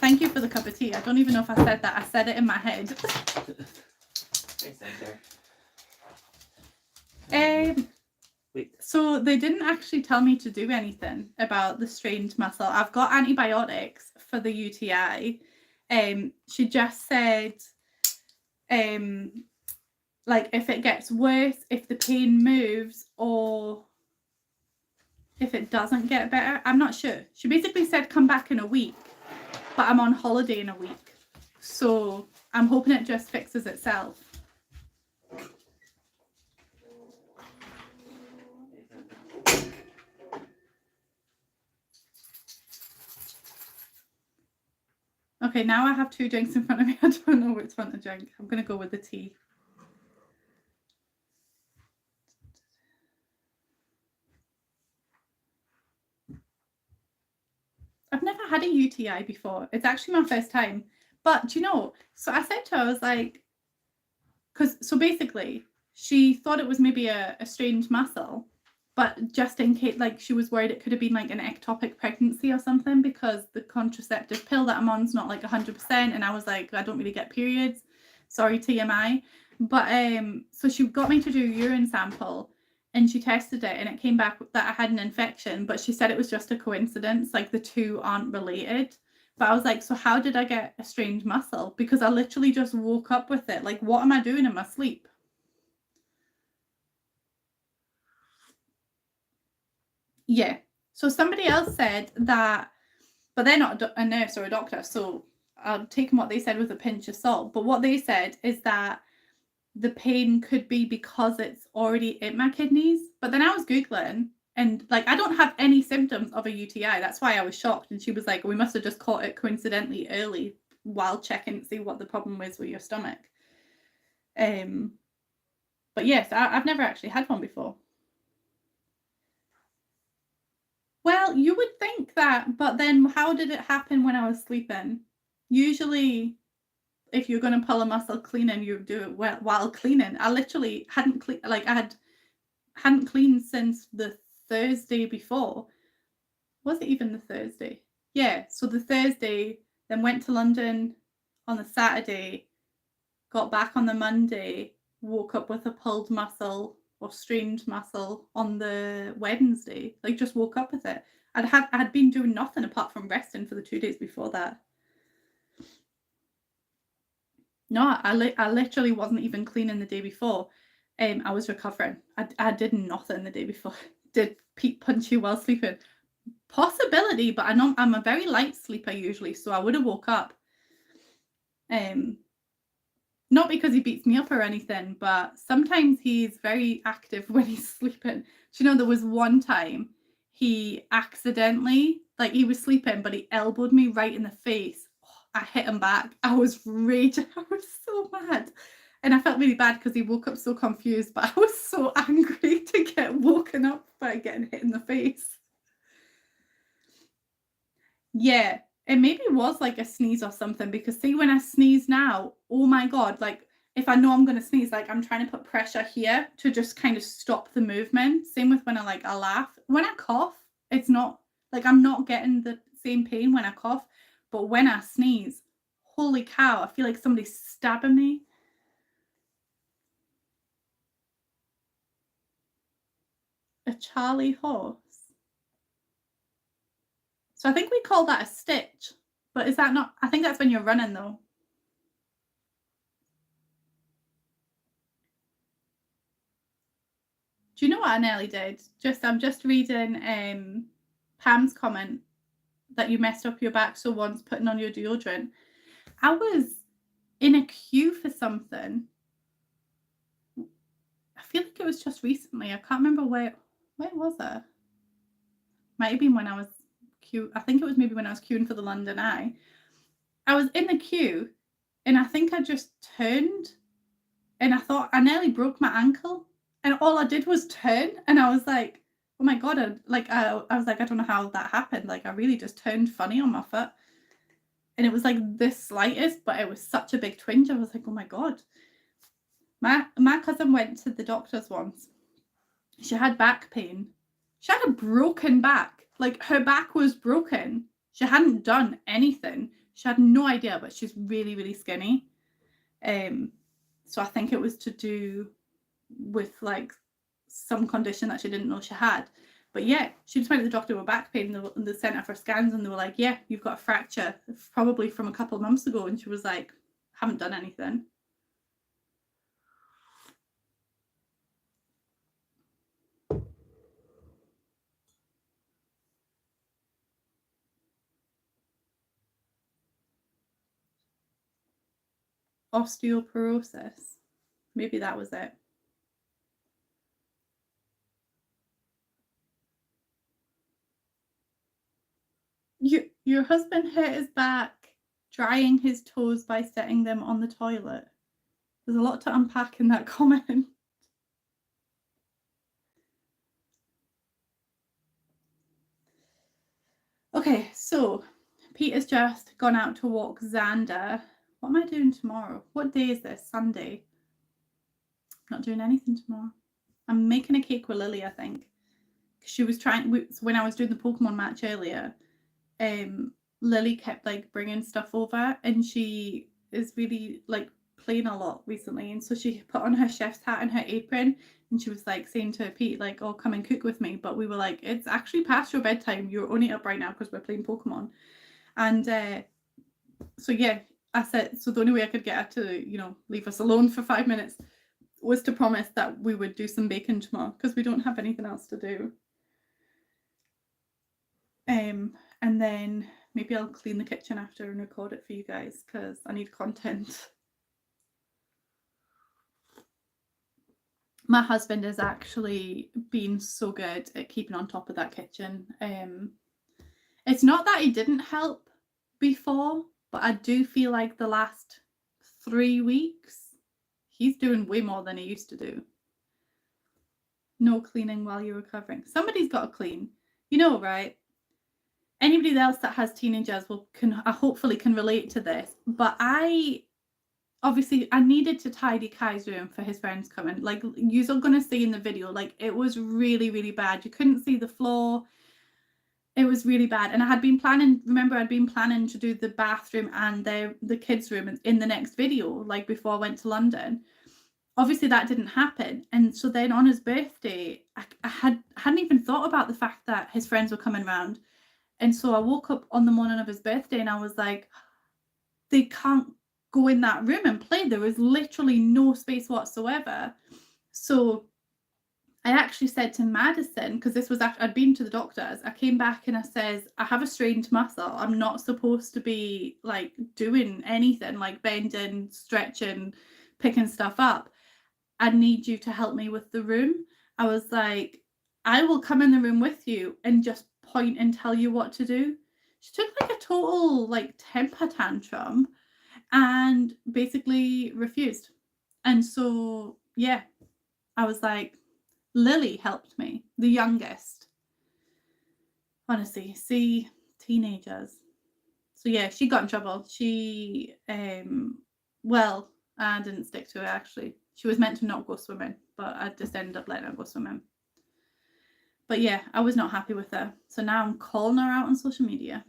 Thank you for the cup of tea. I don't even know if I said that. I said it in my head. So they didn't actually tell me to do anything about the strained muscle. I've got antibiotics for the UTI. She just said, like if it gets worse, if the pain moves, or if it doesn't get better, I'm not sure. She basically said come back in a week, but I'm on holiday in a week. So I'm hoping it just fixes itself. Okay, now I have 2 drinks in front of me. I don't know which one to drink. I'm going to go with the tea. I've never had a UTI before. It's actually my first time. But do you know, so I said to her, I was like, so basically she thought it was maybe a strained muscle, but just in case, like she was worried it could have been like an ectopic pregnancy or something, because the contraceptive pill that I'm on is not like 100%. And I was like, I don't really get periods. Sorry, TMI. But so she got me to do a urine sample, and she tested it, and it came back that I had an infection, but she said it was just a coincidence, like the two aren't related. But I was like, so how did I get a strained muscle? Because I literally just woke up with it. Like, what am I doing in my sleep? Yeah. So somebody else said that, but they're not a nurse or a doctor, so I'll take what they said with a pinch of salt. But what they said is that the pain could be because it's already in my kidneys. But then I was Googling, and like I don't have any symptoms of a UTI. That's why I was shocked. And she was like, we must have just caught it coincidentally early while checking to see what the problem was with your stomach. But yes, I've never actually had one before. Well, you would think that, but then how did it happen when I was sleeping? Usually, if you're going to pull a muscle cleaning, you do it while cleaning. I literally hadn't hadn't cleaned since the Thursday before. Was it even the Thursday? Yeah, so the Thursday, then went to London on the Saturday, got back on the Monday, woke up with a pulled muscle or strained muscle on the Wednesday. Like just woke up with it. I had been doing nothing apart from resting for the 2 days before that. No, I literally wasn't even cleaning the day before. I was recovering. I did nothing the day before. Did Pete punch you while sleeping? Possibility, but I'm a very light sleeper usually, so I would have woke up. Not because he beats me up or anything, but sometimes he's very active when he's sleeping. Do you know, there was one time he accidentally, like he was sleeping, but he elbowed me right in the face. Oh, I hit him back. I was raging. I was so mad. And I felt really bad because he woke up so confused, but I was so angry to get woken up by getting hit in the face. Yeah, it maybe was like a sneeze or something because see when I sneeze now, oh my God, like if I know I'm gonna sneeze, like I'm trying to put pressure here to just kind of stop the movement. Same with when I laugh. When I cough, it's not like I'm not getting the same pain when I cough, but when I sneeze, holy cow, I feel like somebody's stabbing me. A Charlie horse. So I think we call that a stitch, but is that not? I think that's when you're running though. Do you know what I nearly did? I'm just reading Pam's comment that you messed up your back so once putting on your deodorant. I was in a queue for something. I feel like it was just recently. I can't remember where was it? Might have been when I was I think it was maybe when I was queuing for the London Eye. I was in the queue and I think I just turned and I thought I nearly broke my ankle. And all I did was turn and I was like, oh my God, I was like, I don't know how that happened. Like I really just turned funny on my foot. And it was like the slightest, but it was such a big twinge. I was like, oh my God. My cousin went to the doctor's once. She had back pain. She had a broken back. Like her back was broken. She hadn't done anything. She had no idea, but she's really, really skinny. So I think it was to do with like some condition that she didn't know she had. But yeah, she just went to the doctor with back pain and they sent her for scans and they were like, yeah, you've got a fracture probably from a couple of months ago. And she was like, haven't done anything. Osteoporosis. Maybe that was it. Your husband hurt his back drying his toes by setting them on the toilet. There's a lot to unpack in that comment. Okay, so Pete has just gone out to walk Xander. What am I doing tomorrow? What day is this? Sunday. Not doing anything tomorrow. I'm making a cake with Lily, I think. She was trying, when I was doing the Pokemon match earlier, Lily kept like bringing stuff over and she is really like playing a lot recently. And so she put on her chef's hat and her apron and she was like saying to Pete, like, oh, come and cook with me. But we were like, it's actually past your bedtime. You're only up right now because we're playing Pokemon. And so yeah, I said, so the only way I could get her to, leave us alone for 5 minutes was to promise that we would do some baking tomorrow because we don't have anything else to do. And then maybe I'll clean the kitchen after and record it for you guys because I need content. My husband has actually been so good at keeping on top of that kitchen. It's not that he didn't help before, but I do feel like the last 3 weeks he's doing way more than he used to do. No cleaning while you're recovering. Somebody's got to clean, right? Anybody else that has teenagers hopefully can relate to this. But I needed to tidy Kai's room for his friends coming. Like you're gonna see in the video, like it was really, really bad. You couldn't see the floor. It was really bad. And I'd been planning to do the bathroom and the kids' room in the next video, like before I went to London. Obviously that didn't happen. And so then on his birthday, I hadn't even thought about the fact that his friends were coming around. And so I woke up on the morning of his birthday and I was like, they can't go in that room and play. There was literally no space whatsoever. So I actually said to Madison, because this was after I'd been to the doctors, I came back and I says, I have a strained muscle. I'm not supposed to be like doing anything like bending, stretching, picking stuff up. I need you to help me with the room. I was like, I will come in the room with you and just point and tell you what to do. she took like a total like temper tantrum and basically refused. And so, yeah, I was like, Lily helped me, the youngest. Honestly, see, teenagers. So yeah, she got in trouble. She, well, I didn't stick to it actually. She was meant to not go swimming, but I just ended up letting her go swimming. But yeah, I was not happy with her. So now I'm calling her out on social media.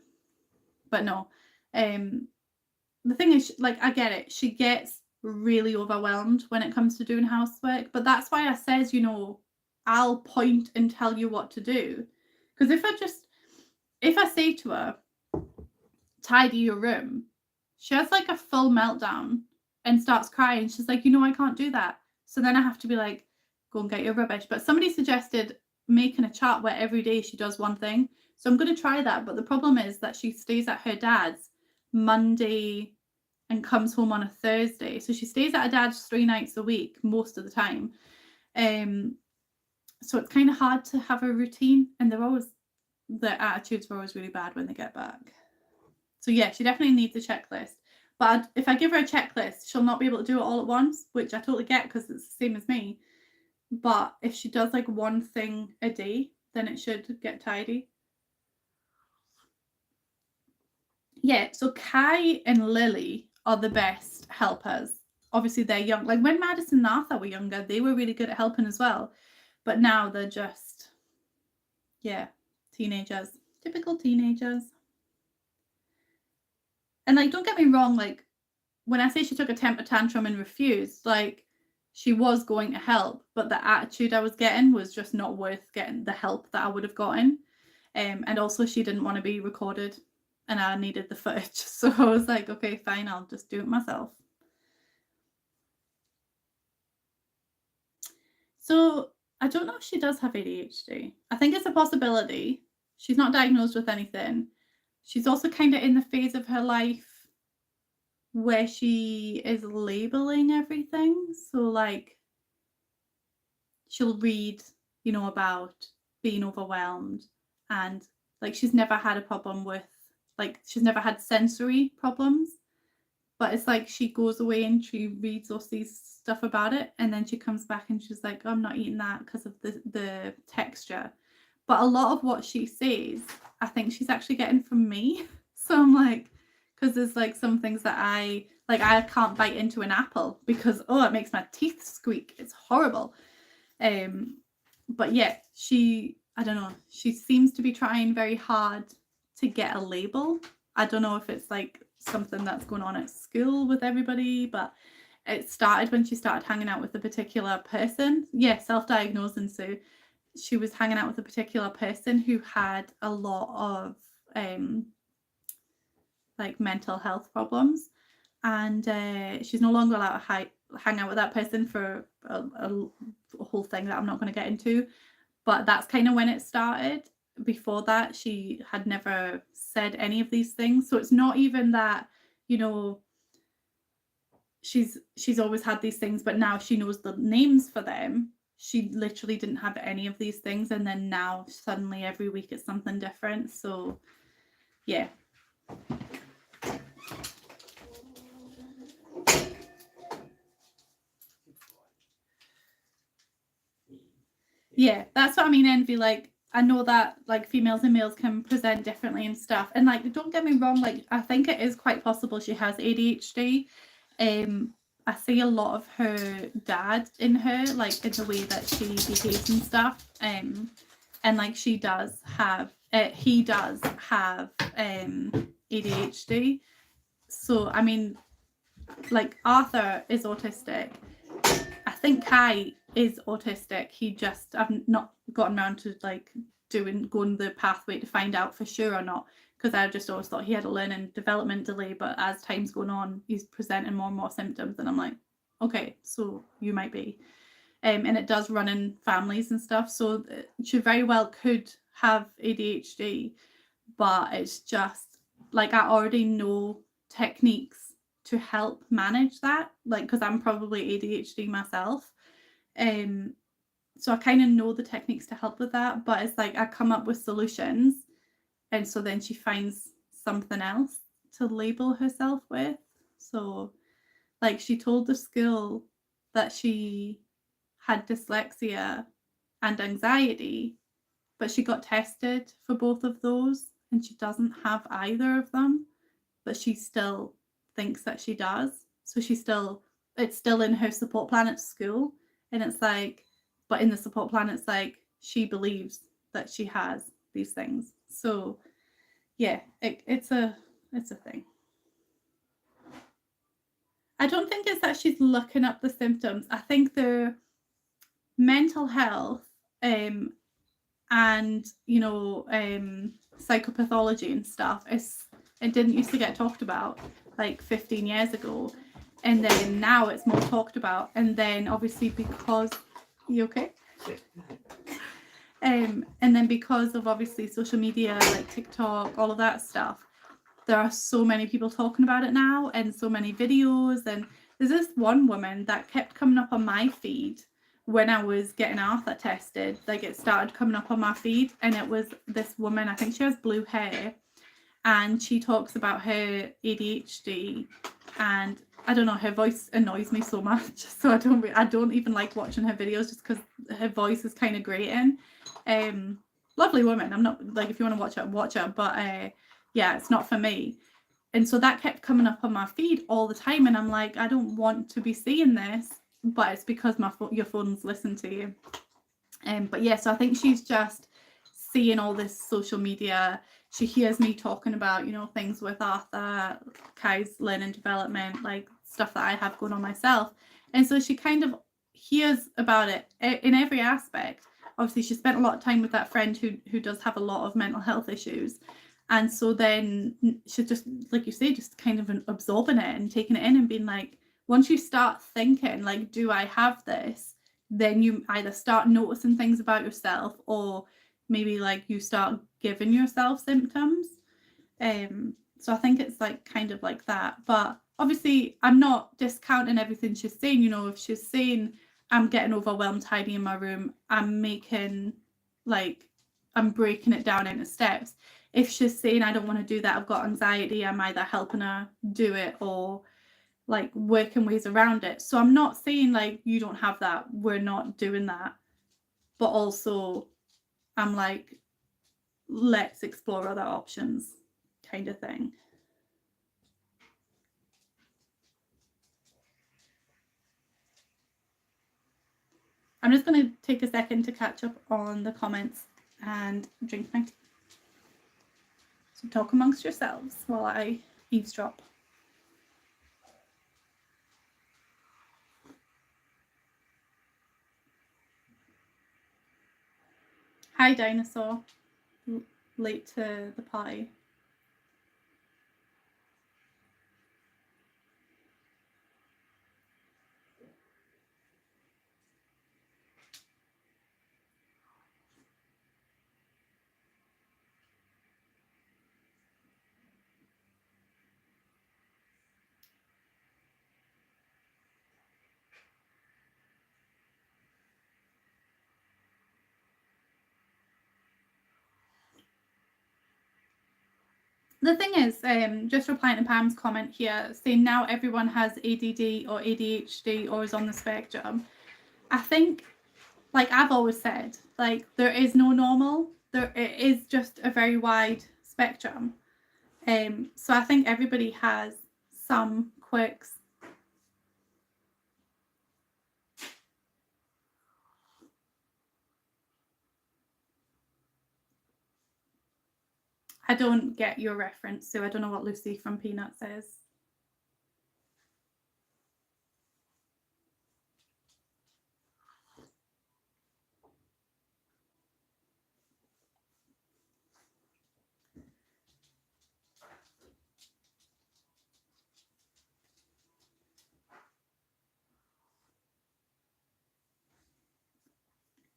But no, the thing is, like, I get it. She gets really overwhelmed when it comes to doing housework. But that's why I says, I'll point and tell you what to do. Because if I say to her, tidy your room, she has like a full meltdown and starts crying. She's like, I can't do that. So then I have to be like, go and get your rubbish. But somebody suggested making a chart where every day she does one thing. So I'm going to try that. But the problem is that she stays at her dad's Monday and comes home on a Thursday. So she stays at her dad's 3 nights a week most of the time. So it's kind of hard to have a routine, and their attitudes were always really bad when they get back. So yeah, she definitely needs a checklist. But if I give her a checklist, she'll not be able to do it all at once, which I totally get because it's the same as me. But if she does like one thing a day, then it should get tidy. Yeah, so Kai and Lily are the best helpers. Obviously, they're young. Like when Madison and Arthur were younger, they were really good at helping as well. But now they're just, yeah, teenagers. Typical teenagers. And like, don't get me wrong, like when I say she took a temper tantrum and refused, like she was going to help, but the attitude I was getting was just not worth getting the help that I would have gotten. And also she didn't want to be recorded and I needed the footage. So I was like, okay, fine, I'll just do it myself. So I don't know if she does have ADHD. I think it's a possibility. She's not diagnosed with anything. She's also kind of in the phase of her life where she is labeling everything. So like she'll read, about being overwhelmed, and like she's never had a problem with, like she's never had sensory problems, but it's like she goes away and she reads or sees stuff about it, and then she comes back and she's like, oh, I'm not eating that because of the texture. But a lot of what she says, I think she's actually getting from me. So I'm like, because there's like some things that I can't bite into an apple because it makes my teeth squeak. It's horrible. But yeah, I don't know, she seems to be trying very hard to get a label. I don't know if it's like something that's going on at school with everybody, but it started when she started hanging out with a particular person. Yeah, self-diagnosing. So she was hanging out with a particular person who had a lot of like mental health problems, and she's no longer allowed to hang out with that person for a whole thing that I'm not going to get into. But that's kind of when it started. Before that, she had never said any of these things. So it's not even that, she's always had these things, but now she knows the names for them. She literally didn't have any of these things, and then now suddenly every week it's something different. So yeah. Yeah, that's what I mean, Envy. Like, I know that like females and males can present differently and stuff. And like, don't get me wrong, like I think it is quite possible she has ADHD. I see a lot of her dad in her, like in the way that she behaves and stuff. And like he does have ADHD. So I mean, like Arthur is autistic. I think Kai is autistic. I've not gotten around to like going the pathway to find out for sure or not, because I just always thought he had a learning development delay, but as time's going on, he's presenting more and more symptoms, and I'm like, okay, so you might be. And it does run in families and stuff, so she very well could have ADHD, but it's just like I already know techniques to help manage that, like because I'm probably ADHD myself. So I kind of know the techniques to help with that, but it's like I come up with solutions, and so then she finds something else to label herself with. So, like, she told the school that she had dyslexia and anxiety, but she got tested for both of those and she doesn't have either of them, but she still thinks that she does. So it's still in her support plan at school. And it's like, but in the support plan, it's like she believes that she has these things. So yeah, it's a thing. I don't think it's that she's looking up the symptoms. I think the mental health and psychopathology and stuff it didn't used to get talked about like 15 years ago, and then now it's more talked about. And then obviously because you okay and then because of obviously social media like TikTok, all of that stuff, there are so many people talking about it now and so many videos. And there's this one woman that kept coming up on my feed when I was getting Arthur tested. Like, it started coming up on my feed, and it was this woman, I think she has blue hair, and she talks about her ADHD, and I don't know, her voice annoys me so much, so I don't even like watching her videos just because her voice is kind of grating. Lovely woman. I'm not like, if you want to watch her, but yeah, it's not for me. And so that kept coming up on my feed all the time, and I'm like, I don't want to be seeing this, but it's because your phone's listening to you. But yeah, so I think she's just seeing all this social media. She hears me talking about, things with Arthur, Kai's learning development, like stuff that I have going on myself. And so she kind of hears about it in every aspect. Obviously, she spent a lot of time with that friend who does have a lot of mental health issues. And so then she's just, like you say, just kind of absorbing it and taking it in and being like, once you start thinking, like, do I have this? Then you either start noticing things about yourself, or maybe like you start giving yourself symptoms. So I think it's like kind of like that. But obviously I'm not discounting everything she's saying. If she's saying I'm getting overwhelmed hiding in my room, I'm breaking it down into steps. If she's saying I don't want to do that, I've got anxiety, I'm either helping her do it or like working ways around it. So I'm not saying like you don't have that, we're not doing that, but also I'm like, let's explore other options kind of thing. I'm just going to take a second to catch up on the comments and drink my tea. So talk amongst yourselves while I eavesdrop. Hi, Dinosaur. Late to the party. The thing is, just replying to Pam's comment here, saying now everyone has ADD or ADHD or is on the spectrum. I think, like I've always said, like there is no normal. It is just a very wide spectrum. So I think everybody has some quirks. I don't get your reference, so I don't know what Lucy from Peanuts says.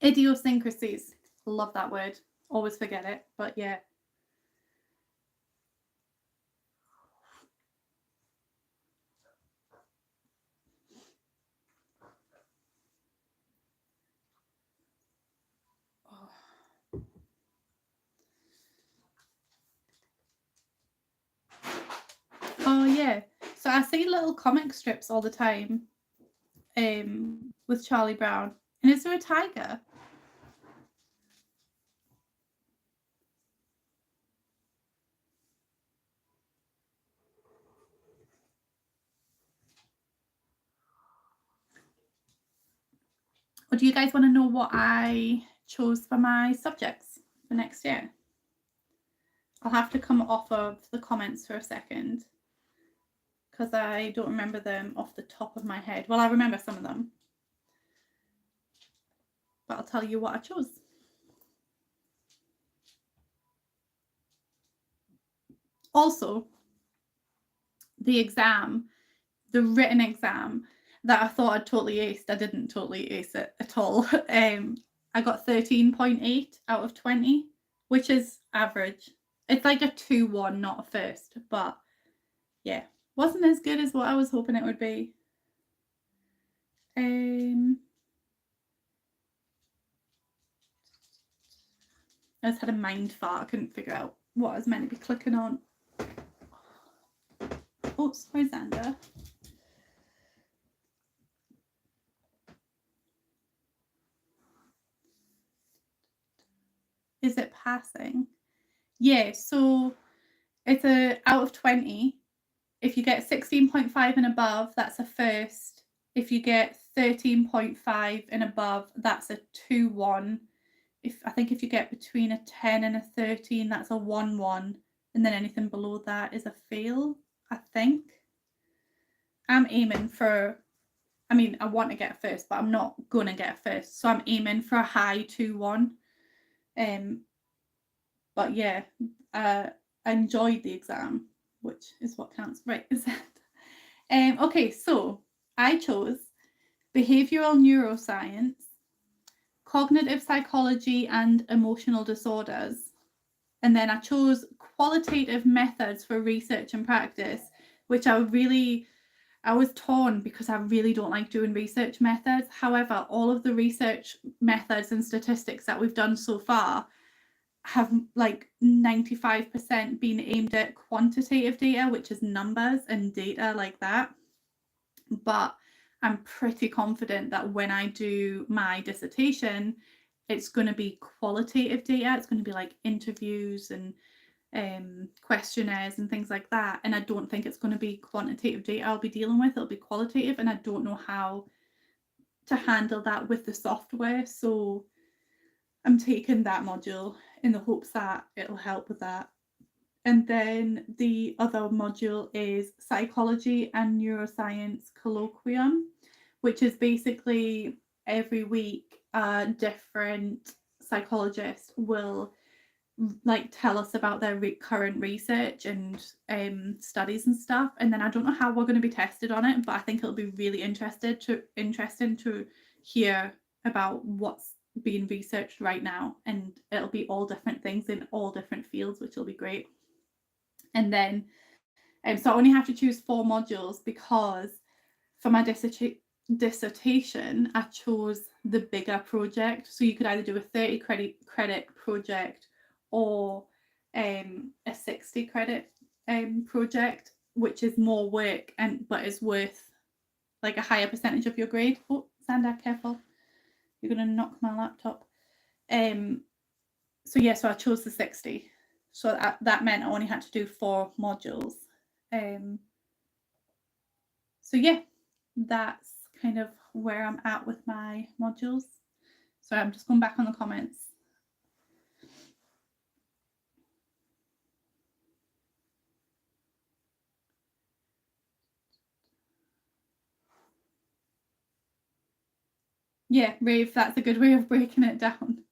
Idiosyncrasies. Love that word. Always forget it, but yeah. So I see little comic strips all the time with Charlie Brown. And is there a tiger? Or do you guys want to know what I chose for my subjects for next year? I'll have to come off of the comments for a second because I don't remember them off the top of my head. Well, I remember some of them, but I'll tell you what I chose. Also, the exam, the written exam that I thought I'd totally aced, I didn't totally ace it at all. I got 13.8 out of 20, which is average. It's like a 2-1, not a first, but yeah, wasn't as good as what I was hoping it would be. I just had a mind fart. I couldn't figure out what I was meant to be clicking on. Oh, sorry, Xander. Is it passing? Yeah, so it's a out of 20. If you get 16.5 and above, that's a first. If you get 13.5 and above, that's a 2-1. I think if you get between a 10 and a 13, that's a 1-1. And then anything below that is a fail, I think. I'm aiming for, I mean, I want to get a first, but I'm not going to get a first. So I'm aiming for a high 2-1. But yeah, I enjoyed the exam, which is what counts, right? Okay, so I chose behavioral neuroscience, cognitive psychology and emotional disorders. And then I chose qualitative methods for research and practice, which I was torn because I really don't like doing research methods. However, all of the research methods and statistics that we've done so far have like 95% been aimed at quantitative data, which is numbers and data like that. But I'm pretty confident that when I do my dissertation, it's going to be qualitative data. It's going to be like interviews and questionnaires and things like that. And I don't think it's going to be quantitative data I'll be dealing with. It'll be qualitative, and I don't know how to handle that with the software. So I'm taking that module in the hopes that it'll help with that. And then the other module is psychology and neuroscience colloquium, which is basically every week a different psychologist will like tell us about their current research and studies and stuff. And then I don't know how we're going to be tested on it, but I think it'll be really interesting to hear about what's being researched right now, and it'll be all different things in all different fields, which will be great. And then so I only have to choose 4 modules because for my dissertation I chose the bigger project. So you could either do a 30 credit project or a 60 credit project, which is more work but is worth like a higher percentage of your grade. Oh, Xander, careful. You're going to knock my laptop. So yeah, so I chose the 60. So that meant I only had to do 4 modules. So yeah, that's kind of where I'm at with my modules. So I'm just going back on the comments. Yeah, Rave, that's a good way of breaking it down.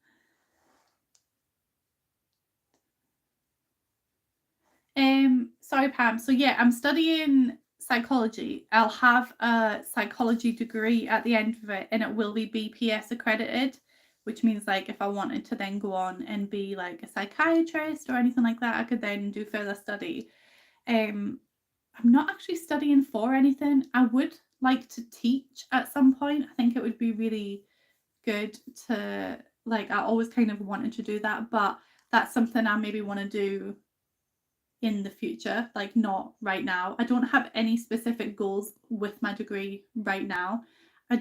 Sorry, Pam. So yeah, I'm studying psychology. I'll have a psychology degree at the end of it, and it will be BPS accredited, which means like if I wanted to then go on and be like a psychiatrist or anything like that, I could then do further study. I'm not actually studying for anything. I would like to teach at some point. I think it would be really good to like, I always kind of wanted to do that, but that's something I maybe want to do in the future, like not right now. I don't have any specific goals with my degree right now. I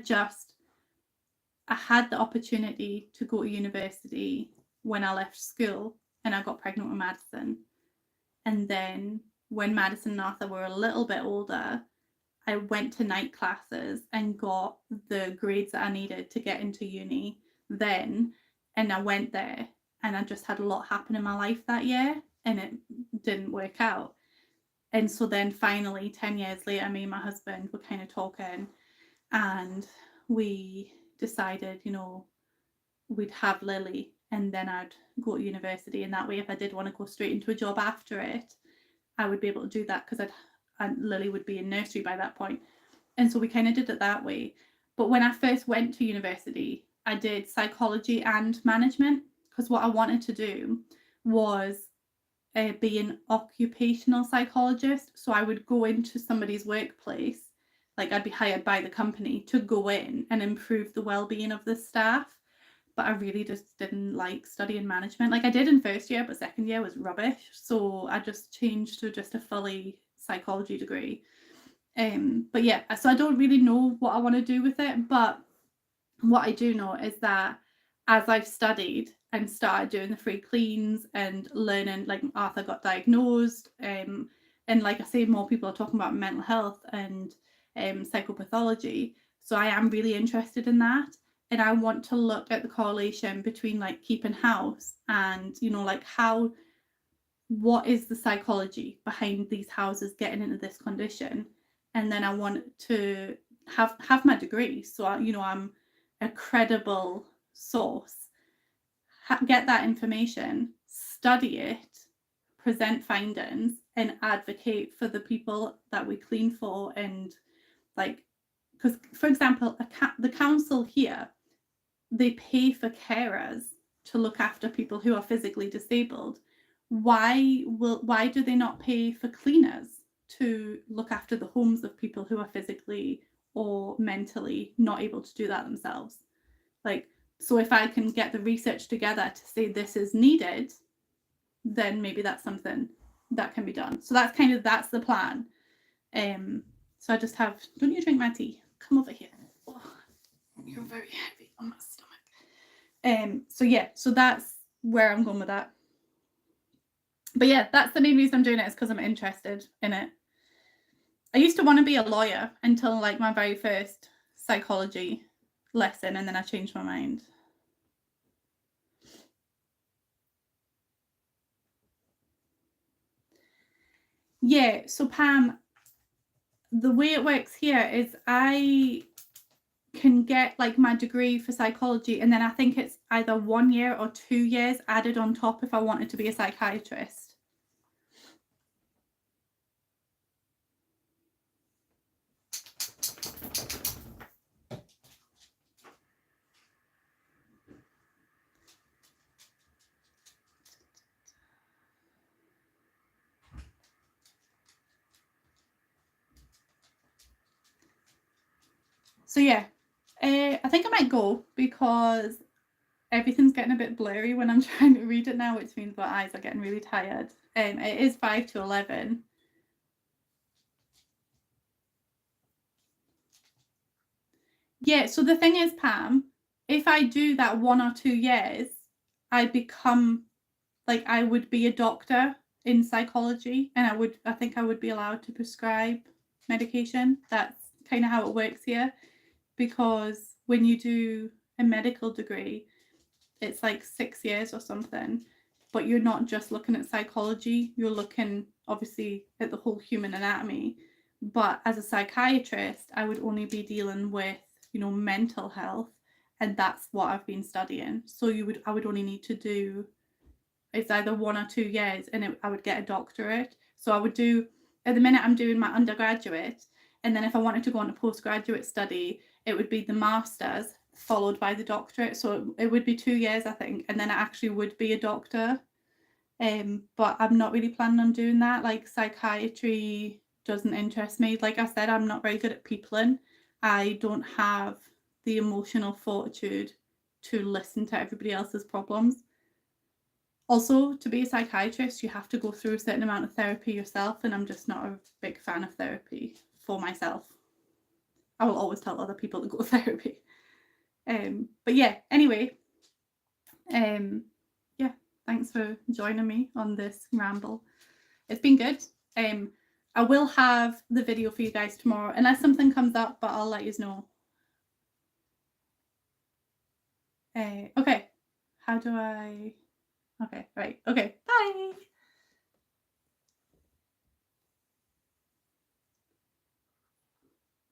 had the opportunity to go to university when I left school and I got pregnant with Madison. And then when Madison and Arthur were a little bit older, I went to night classes and got the grades that I needed to get into uni then. And I went there and I just had a lot happen in my life that year and it didn't work out. And so then finally, 10 years later, me and my husband were kind of talking and we decided, we'd have Lily and then I'd go to university. And that way, if I did want to go straight into a job after it, I would be able to do that because Lily would be in nursery by that point. And so we kind of did it that way. But when I first went to university, I did psychology and management because what I wanted to do was be an occupational psychologist. So I would go into somebody's workplace, like I'd be hired by the company to go in and improve the well-being of the staff. But I really just didn't like studying management. Like I did in first year, but second year was rubbish. So I just changed to just a fully psychology degree. But yeah, so I don't really know what I want to do with it. But what I do know is that as I've studied and started doing the free cleans and learning, like Arthur got diagnosed, and like I say, more people are talking about mental health and psychopathology. So I am really interested in that. And I want to look at the correlation between like keeping house and, like what is the psychology behind these houses getting into this condition. And then I want to have my degree. So, I'm a credible source, get that information, study it, present findings and advocate for the people that we clean for. And like, because for example, the council here, they pay for carers to look after people who are physically disabled. Why do they not pay for cleaners to look after the homes of people who are physically or mentally not able to do that themselves? Like, so if I can get the research together to say this is needed, then maybe that's something that can be done. So that's the plan. So I just have, don't you drink my tea? Come over here. Oh, you're very heavy on my stomach. So yeah, so that's where I'm going with that. But yeah, that's the main reason I'm doing it, is because I'm interested in it. I used to want to be a lawyer until like my very first psychology lesson, and then I changed my mind. Yeah, so Pam, the way it works here is I can get like my degree for psychology, and then I think it's either 1 year or 2 years added on top if I wanted to be a psychiatrist. So yeah, I think I might go because everything's getting a bit blurry when I'm trying to read it now, which means my eyes are getting really tired. It is 5 to 11. Yeah, so the thing is, Pam, if I do that 1 or 2 years, I become like I would be a doctor in psychology, and I think I would be allowed to prescribe medication. That's kind of how it works here, because when you do a medical degree, it's like 6 years or something, but you're not just looking at psychology, you're looking obviously at the whole human anatomy. But as a psychiatrist, I would only be dealing with, mental health, and that's what I've been studying. So I would only need to do, it's either 1 or 2 years, and I would get a doctorate. So I would do, at the minute I'm doing my undergraduate, and then if I wanted to go on a postgraduate study, it would be the master's followed by the doctorate. So it would be 2 years, I think, and then I actually would be a doctor. But I'm not really planning on doing that. Like, psychiatry doesn't interest me. Like I said, I'm not very good at peopling. I don't have the emotional fortitude to listen to everybody else's problems. Also, to be a psychiatrist, you have to go through a certain amount of therapy yourself, and I'm just not a big fan of therapy for myself. I will always tell other people to go to therapy. But yeah, anyway, yeah, thanks for joining me on this ramble. It's been good. I will have the video for you guys tomorrow, unless something comes up, but I'll let you know. Okay, how do I... Okay, right. Okay, bye.